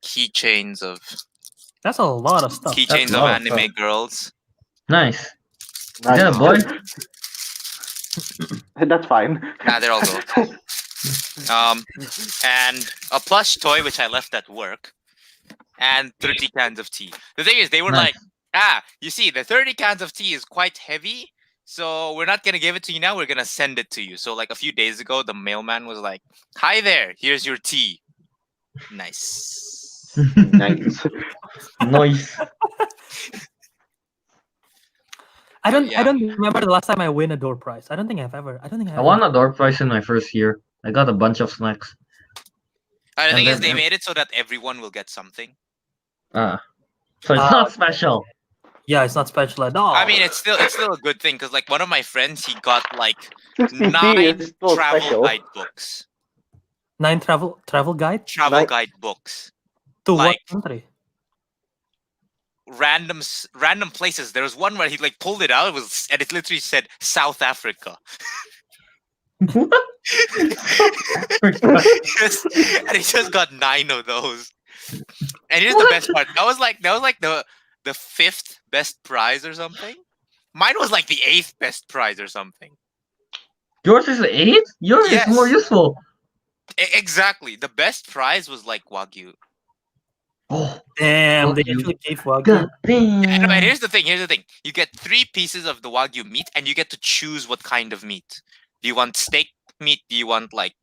keychains of That's a lot of stuff. keychains a of lot of anime stuff. girls. Nice. Is that a boy? That's fine. Nah, they're all girls. And a plush toy which I left at work, and 30 cans of tea. The thing is, they were Nice. like, you see, the 30 cans of tea is quite heavy, so we're not gonna give it to you now. We're gonna send it to you. So like a few days ago, the mailman was like, "Hi there, here's your tea." Nice. Nice. Noise. I don't Yeah. remember the last time I win a door prize. I don't think I've ever. I won a door prize in my first year. I got a bunch of snacks. The And thing is, then they ev- made it so that everyone will get something. So it's not special. Yeah, it's not special at all. I mean, it's still a good thing because like one of my friends, he got like 60 9 is still travel special. guidebooks. 9 travel guide Travel Like- guidebooks. to Like- what country? Random places. There was one where he like pulled it out. And it literally said South Africa. Yes, and he just got 9 of those. And here's the best part. That was like the 5th best prize or something. Mine was like the 8th best prize or something. Yours is 8? Yours Yes. is more useful. Exactly. The best prize was like Wagyu. Oh, Damn, they Wagyu. actually gave Wagyu. god And damn. here's the thing. You get 3 pieces of the Wagyu meat, and you get to choose what kind of meat. Do you want steak meat? Do you want like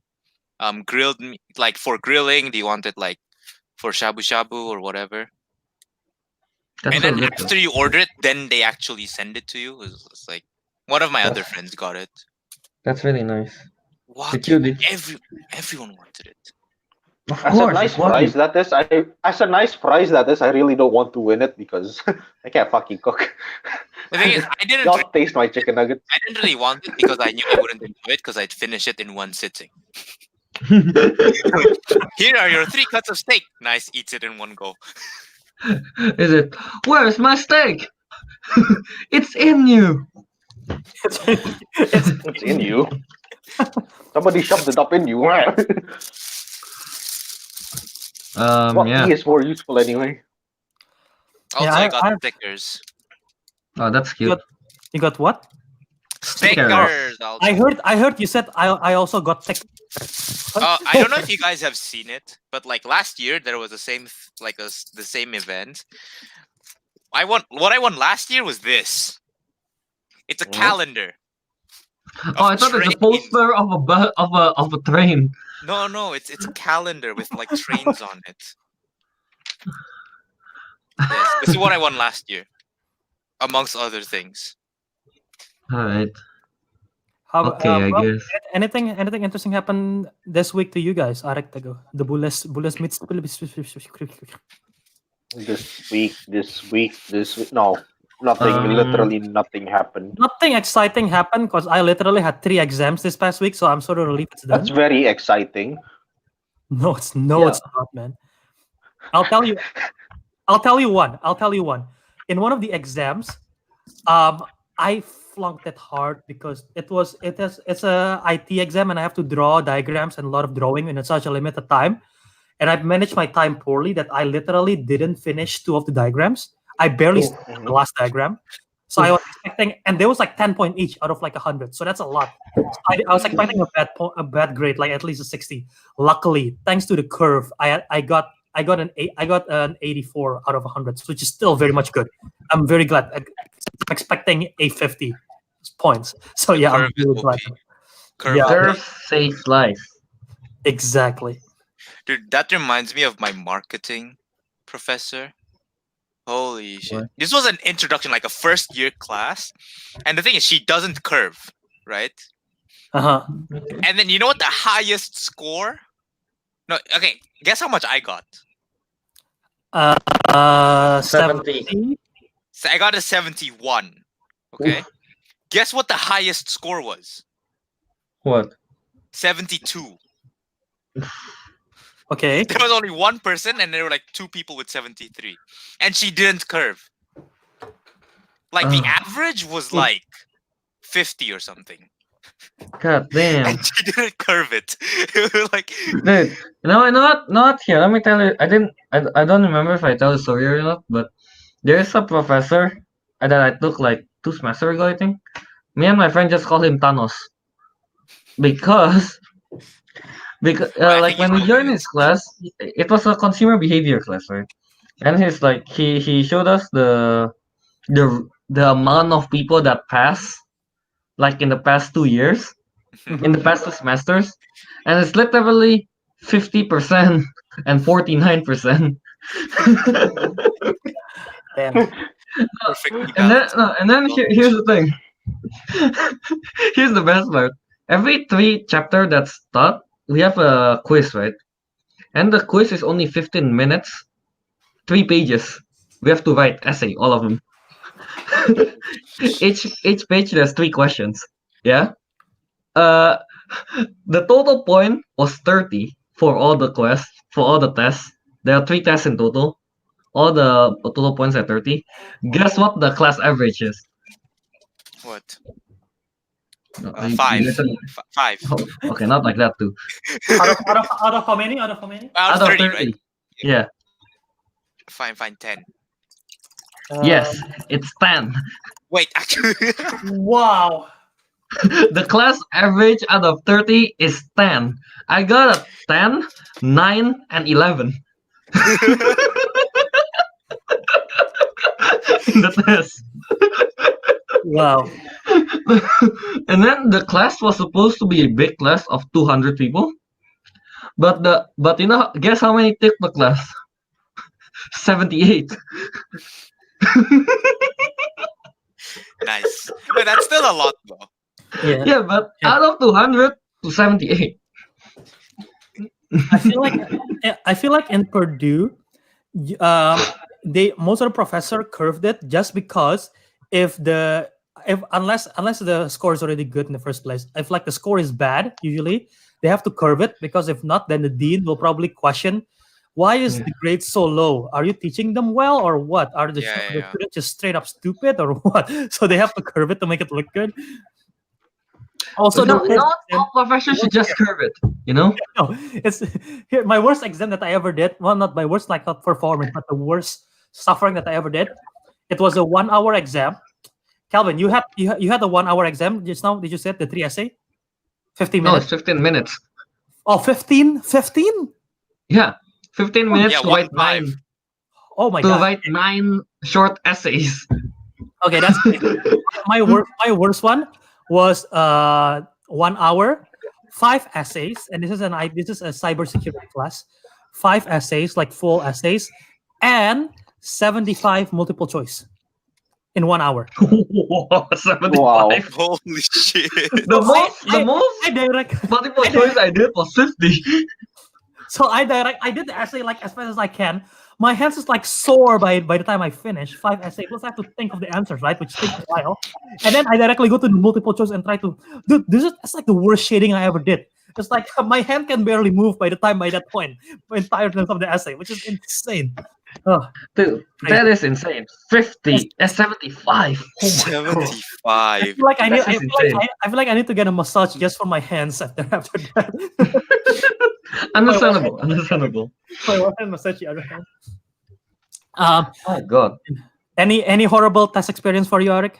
grilled meat, like for grilling? Do you want it like for shabu shabu or whatever? That's And so then good. after you order it, then they actually send it to you. It's like one of my other friends got it. That's really nice. Wagyu, did- everyone wanted it. Of As a course, nice it's Wagyu. prize that is, I really don't want to win it because I can't fucking cook. The thing is, I didn't Y'all taste my chicken nuggets. really want it because I knew I wouldn't enjoy it because I'd finish it in one sitting. Here are your 3 cuts of steak. Nice, eats it in one go. Is it? Where's my steak? It's in you. It's in you. Somebody shoved it up in you. What Yeah. key is more useful anyway? Also, Yeah, I got I- stickers. Oh, that's cute. You got what? Stickers. Also. I heard you said I also got tech. I don't know if you guys have seen it, but like last year there was the same the same event. What I won last year was this. It's a What? calendar. Oh, I thought it's a trains. poster of a train. No, it's a calendar with like trains on it. Yes, this is what I won last year, amongst other things. All right. How, Okay, I well, guess. anything interesting happened this week to you guys? Ariq, Teguh. The bulles meets. This week. No, nothing. Literally nothing happened. Nothing exciting happened because I literally had 3 exams this past week, so I'm sort of relieved it's done. That's very exciting. No, it's Yeah. not, man. I'll tell you one. In one of the exams, I flunked it hard because it's a IT exam and I have to draw diagrams and a lot of drawing in such a limited time. And I managed my time poorly that I literally didn't finish 2 of the diagrams. I barely started the last diagram. So I was expecting, and there was like 10 points each out of like 100. So that's a lot. So I was expecting a bad grade, like at least a 60. Luckily, thanks to the curve, I got an 84 out of 100, which is still very much good. I'm very glad. I'm expecting a 50 points. So yeah, I'm Curve is really glad. OP. Curve Yeah. OP. Curve saves life. Exactly. Dude, that reminds me of my marketing professor. Holy shit. What? This was an introduction, like a first year class. And the thing is, she doesn't curve, right? Uh-huh. And then you know what the highest score? No, okay, guess how much I got? 70. So I got a 71. Okay. Guess what the highest score was? What? 72. Okay. There was only one person and there were like 2 people with 73. And she didn't curve. Like the average was like 50 or something. God damn. And she didn't curve it. It was like Dude, not here. Let me tell you. I don't remember if I tell the story or not, but there's a professor that I took like 2 semesters ago, I think. Me and my friend just call him Thanos because I like think when he's we joined his class, it was a consumer behavior class, right? And he's like he showed us the amount of people that pass, like in the past 2 years, in the past 2 semesters, and it's literally 50% and 49%. Damn. perfectly And then balanced. here's the thing. Here's the best part. Every 3 chapter that's taught, we have a quiz, right? And the quiz is only 15 minutes, 3 pages. We have to write essay, all of them. each page there's 3 questions. Yeah. The total point was 30 for all the quests, for all the tests. There are 3 tests in total. All the total points are 30. Guess what the class average is? What? No, 5. 5. Okay, not like that too. Out of how many? Out of how many? Out of 30, right? Yeah. Fine, 10. Yes, it's 10. Wait, actually. Wow. The class average out of 30 is 10. I got a 10, 9, and 11 in the test. Wow. And then the class was supposed to be a big class of 200 people. But you know, guess how many took the class? 78. Nice. But that's still a lot though. Yeah. Yeah, but out of 200 to 78. I feel like in Purdue, they most of the professor curved it just because unless the score is already good in the first place, if like the score is bad, usually they have to curve it because if not, then the dean will probably question Why is the grade so low? Are you teaching them well or what? Are the Yeah. students just straight up stupid or what? So they have to curve it to make it look good. Also, No, the worst not exam- all professors should just curve it. You know? no, it's here. My worst exam that I ever did. Well, not my worst, like not performance, but the worst suffering that I ever did. It was a 1 hour exam. Calvin, you had a 1 hour exam just now. Did you say the 3 essay? 15 No, minutes. it's 15 minutes. Oh, 15? 15? Yeah, 15 minutes Yeah, to write 1-5. Oh my to god. write 9 short essays. Okay, that's my worst one was 1 hour, 5 essays, and this is a cybersecurity class. 5 essays, like full essays, and 75 multiple choice in 1 hour. 75. Wow. Holy shit. The most I direct multiple choice I did was 50. So I did the essay like as fast as I can. My hands is like sore by the time I finish 5 essays. Plus I have to think of the answers, right? Which takes a while. And then I directly go to the multiple choice and try to dude, that's like the worst shading I ever did. It's like my hand can barely move by that point, by tiredness of the essay, which is insane. Oh, Dude, that is insane. 50 and 75. Oh my god. 75. I feel like I That's just insane. feel like I need to get a massage just for my hands after that. Understandable. My one hand massage the other hand. Oh my god. Any horrible test experience for you, Ariq?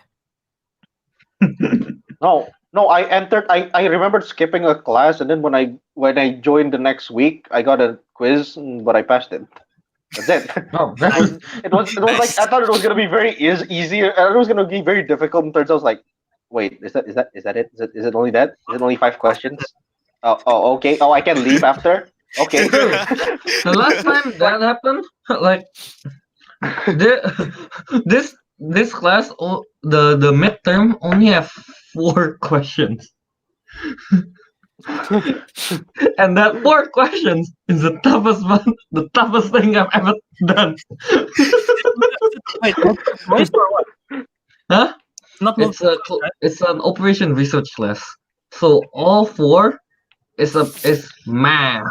No, I entered. I remembered skipping a class, and then when I joined the next week, I got a quiz, but I passed it. That's it. Oh, that was It was like I thought it was gonna be very easy. I thought it was gonna be very difficult. And turns out I was like, wait, is that it? Is it only that? Is it only 5 questions? Oh, okay. Oh, I can leave after. Okay. the last time that happened. Like this class, the midterm only have 4 questions. And that 4 questions is the toughest thing I've ever done. Wait, choice or what? Huh? Not It's an operation research class. So all 4 is math.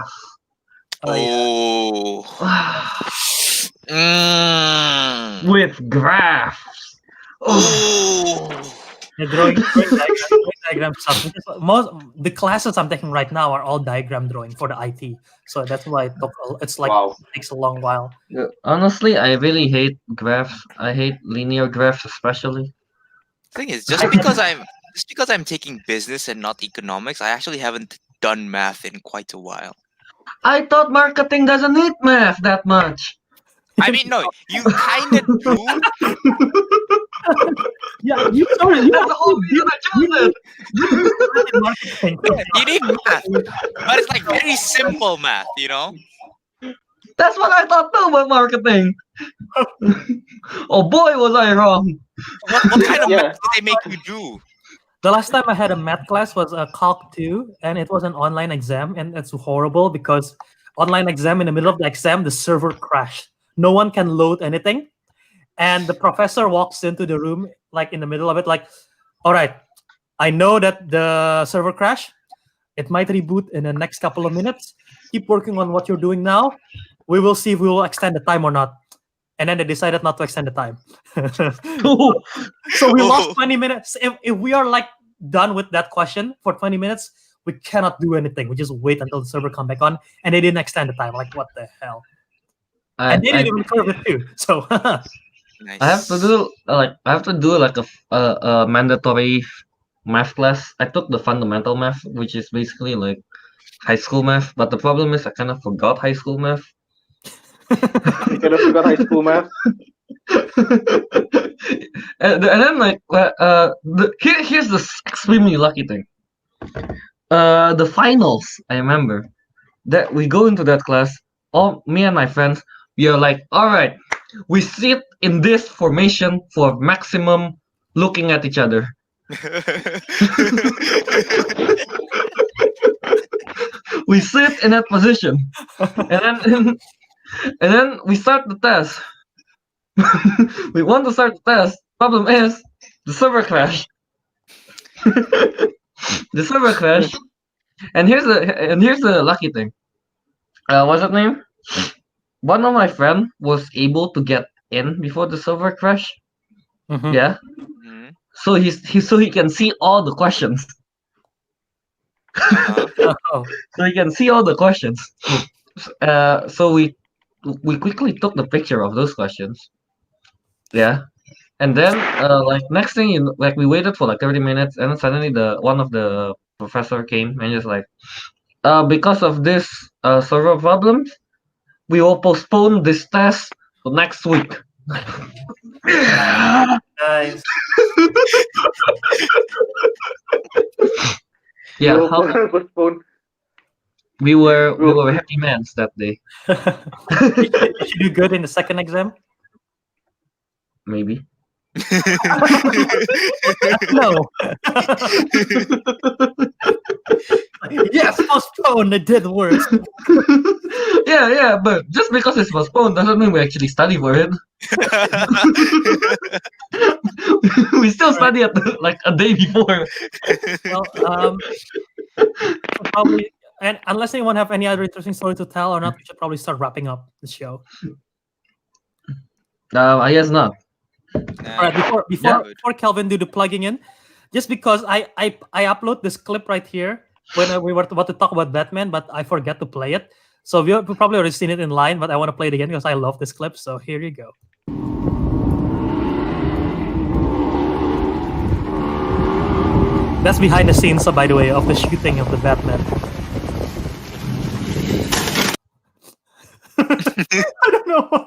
Oh. Mm. With graphs. Oh. The drawing diagram stuff. The classes I'm taking right now are all diagram drawing for the IT, so that's why it Wow. takes a long while. Honestly, I really hate graphs. I hate linear graphs especially. Thing is, just because I'm taking business and not economics, I actually haven't done math in quite a while. I thought marketing doesn't need math that much. I mean, no, you kind of do. Yeah, you sorry, That's the whole reason I chose it. You need math, but it's like very simple math, you know. That's what I thought too about marketing. Oh boy, was I wrong. What kind of Yeah. math did they make you do? The last time I had a math class was a Calc 2, and it was an online exam, and it's horrible because online exam, in the middle of the exam, the server crashed. No one can load anything. And the professor walks into the room, like in the middle of it, like, all right, I know that the server crashed. It might reboot in the next couple of minutes. Keep working on what you're doing now. We will see if we will extend the time or not. And then they decided not to extend the time. So we lost 20 minutes. If we are like done with that question for 20 minutes, we cannot do anything. We just wait until the server come back on, and they didn't extend the time. Like, what the hell? And they didn't even curve it too. So Nice. I have to do like a mandatory math class. I took the fundamental math, which is basically like high school math. But the problem is I kind of forgot high school math. You kind of forgot high school math. and then like here's the extremely lucky thing. The finals, I remember that we go into that class. All me and my friends, we are like, all right, we sit in this formation for maximum looking at each other. We sit in that position, and then we start the test. We want to start the test. Problem is, the server crashed. The server crashed, and here's the lucky thing. What's that name? one of my friend was able to get in before the server crash. Mhm. Yeah. Mhm. So he can see all the questions. Uh-huh. Oh, So he can see all the questions. So we quickly took the picture of those questions. Yeah. And then like next thing like we waited for like 30 minutes and then suddenly the one of the professor came and just like because of this server problems, we will postpone this test to next week. nice. Yeah, You how postpone. we were happy mans that day. You should do good in the second exam. Maybe. No. Yes, postpone. It did worse. Yeah, but just because it's postponed doesn't mean we actually study for it. We still study at like a day before. Well, probably, and unless anyone have any other interesting story to tell or not, we should probably start wrapping up the show. I guess not. All right, before good. before Kelvin do the plugging in, just because I upload this clip right here when we were about to talk about Batman, but I forgot to play it. So we probably already seen it in line, but I want to play it again because I love this clip. So here you go. That's behind the scenes, by the way, of the shooting of the Batman. I don't know why.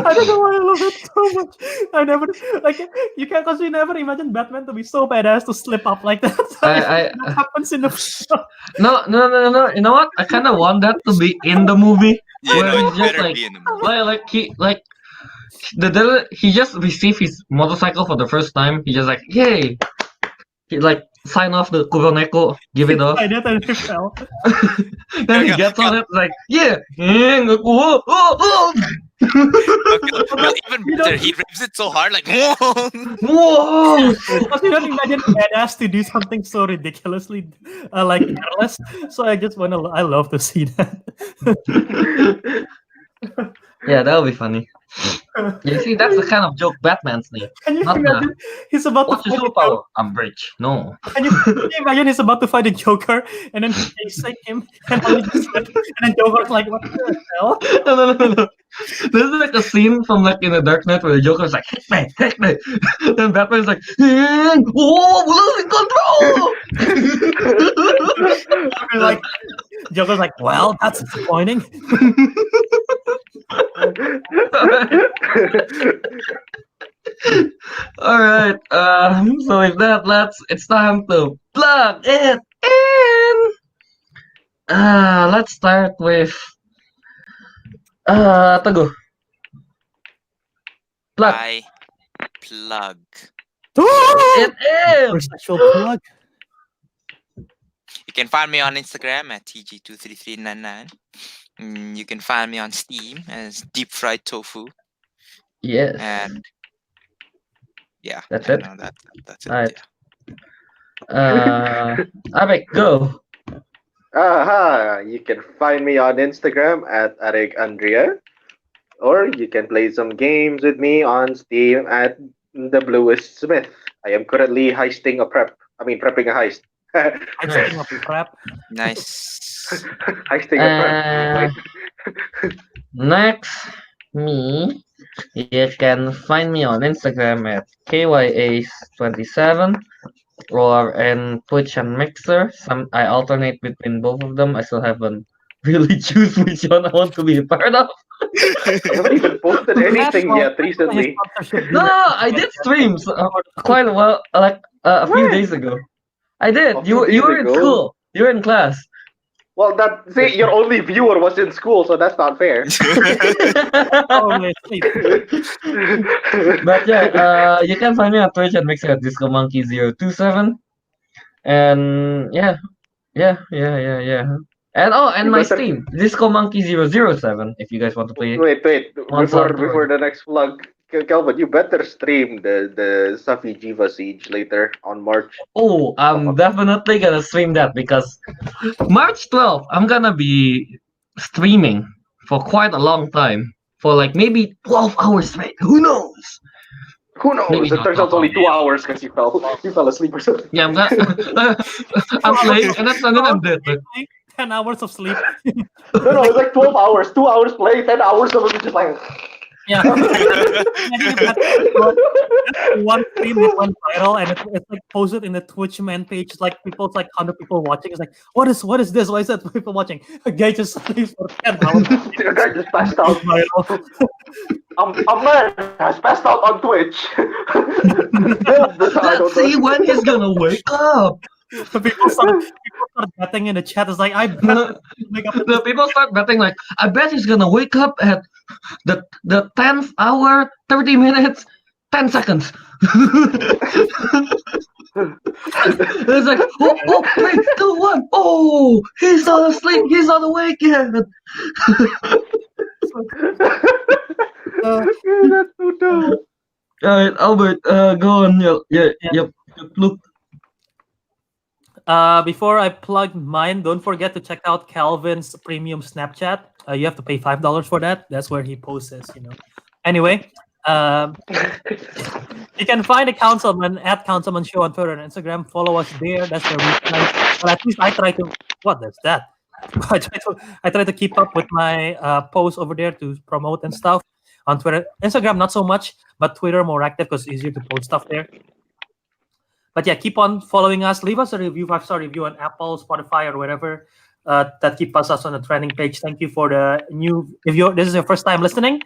I don't know why I love it so much. I never like you can because you never imagine Batman to be so badass to slip up like that. So I that happens in the no. You know what? I kind of want that to be in the movie. You Where know, he's it just better like, be in the movie. he just received his motorcycle for the first time. He just like, yay! He like sign off the Kuroneko, give it off. I did and it fell. Then he gets on it like, yeah, nggak kuat. Well, even better, he rips it so hard, like, whoa. Whoa! Because you don't imagine badass to do something so ridiculously like careless. So I just I love to see that. Yeah, that'll be funny. You see, that's the kind of joke Batman's need. Can you Not imagine he's about What's to your fight the superpower? I'm rich. No. Can you imagine he's about to fight the Joker and then he's chasing him and all he just and then Joker's like, what the hell? No. There's like a scene from like in the Dark Knight where the Joker's like, heck me. Then Batman's like, oh, losing control. Like Joker's like, well, that's disappointing. All right. So with that, it's time to plug it in. Let's start with Teguh. Plug I plug. it in. First actual plug. You can find me on Instagram at tg23399. You can find me on Steam as Deep Fried Tofu. Yes. And yeah, That's I it? know that's it. Alright. Yeah. Ariq, go. You can find me on Instagram at Ariq Andria, or you can play some games with me on Steam at The Bluest Smith. I am currently prepping a heist. I'm setting up a prep. Nice. Heisting a prep. Next, me. You can find me on Instagram at KYAce27 or in Twitch and Mixer. I alternate between both of them. I still haven't really choose which one I want to be a part of. I haven't even posted anything yet recently. No, I did streams quite a while, like a few When? days ago. I did. A few You days were in ago? school. You were in class. Well, your only viewer was in school, so that's not fair. But yeah, you can find me on Twitch and Mixer at DiscoMonkey027. And yeah. And my Better- Steam, DiscoMonkey007, if you guys want to play it. Wait. Once Before the next vlog, Kelvin, you better stream the Safi Jiva Siege later on March. Oh, I'm definitely gonna stream that because March 12th, I'm gonna be streaming for quite a long time, for like maybe 12 hours straight. Who knows? Who knows? Maybe It not turns out it's only 12 2 hours because you fell asleep or something. Yeah, I'm not. I'm playing, and then I'm dead. Like, 10 hours of sleep. No, it's like 12 hours. 2 hours play, 10 hours of it just like. Yeah. One stream that went viral and it's like posted in the Twitch man page. It's like it's like 100 people watching. It's like, what is this? Why is that people watching? A guy just sleeps for 10 hours. The guy just passed out. Viral. A man has passed out on Twitch. let's see when he's gonna wake up. People start betting in the chat. It's like, I bet wake up. The people start betting like, I bet he's gonna wake up at the 10th hour, 30 minutes, 10 seconds. It's like, oh, 3, 2, 1. Oh, he's not asleep. He's not awake yet. That's so dumb. All right, Albert, go on. Yep. Look. Before I plug mine, don't forget to check out Kelvin's premium Snapchat. You have to pay $5 for that. That's where he posts this, Anyway, you can find the Councilman at Councilman Show on Twitter and Instagram. Follow us there. That's where we try. Well, at least I try to. What is that? I try to keep up with my posts over there to promote and stuff on Twitter. Instagram not so much, but Twitter more active because it's easier to post stuff there. But yeah, keep on following us. Leave us a review, 5-star review on Apple, Spotify, or whatever. That keeps us on the trending page. Thank you for the new. If this is your first time listening,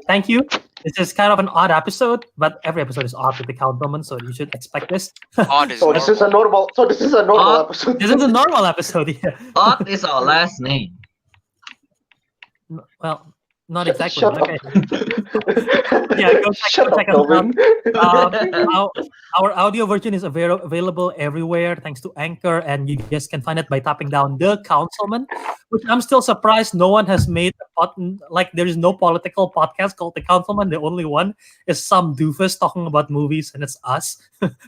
thank you. This is kind of an odd episode, but every episode is odd with the Councilman, so you should expect this. Odd is So this is a normal. So this is a normal Odd. episode. This is a normal episode, yeah. Odd is our last name. Well, not exactly. Shut Okay. up. Yeah, go Shut check up, us out. Kelvin. Our audio version is available everywhere thanks to Anchor, and you just can find it by tapping down the Councilman, which I'm still surprised no one has made like there is no political podcast called the Councilman. The only one is some doofus talking about movies, and it's us.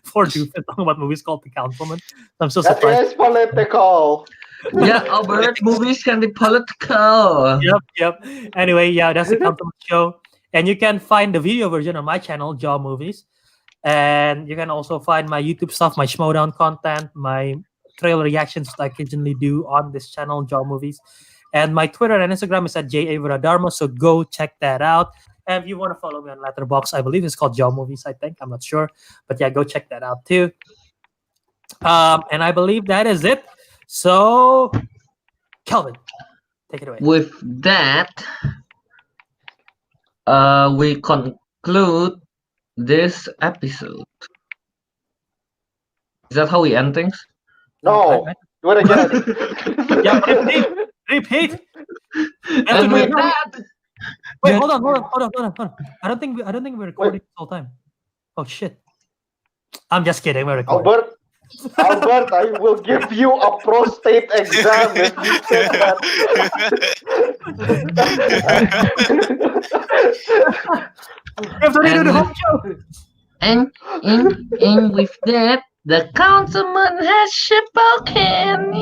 4 doofus talking about movies called the Councilman. I'm so That surprised. is political. Yeah, Albert, movies can be political. Yep. Anyway, yeah, that's the Councilman Show. And you can find the video version on my channel, Jaw Movies. And you can also find my YouTube stuff, my Schmodown content, my trailer reactions that I occasionally do on this channel, Jaw Movies. And my Twitter and Instagram is at Wiradharma, so go check that out. And if you want to follow me on Letterboxd, I believe it's called Jaw Movies, I think. I'm not sure. But yeah, go check that out too. And I believe that is it. So, Kelvin, take it away. With that, we conclude this episode. Is that how we end things? No, do it again. Yeah, repeat. And with that, Wait, hold on. I don't think we're recording this whole time. Oh shit! I'm just kidding. We're recording. Albert, I will give you a prostate exam if you say that. We have to redo the whole show. and with that, the Councilman has spoken.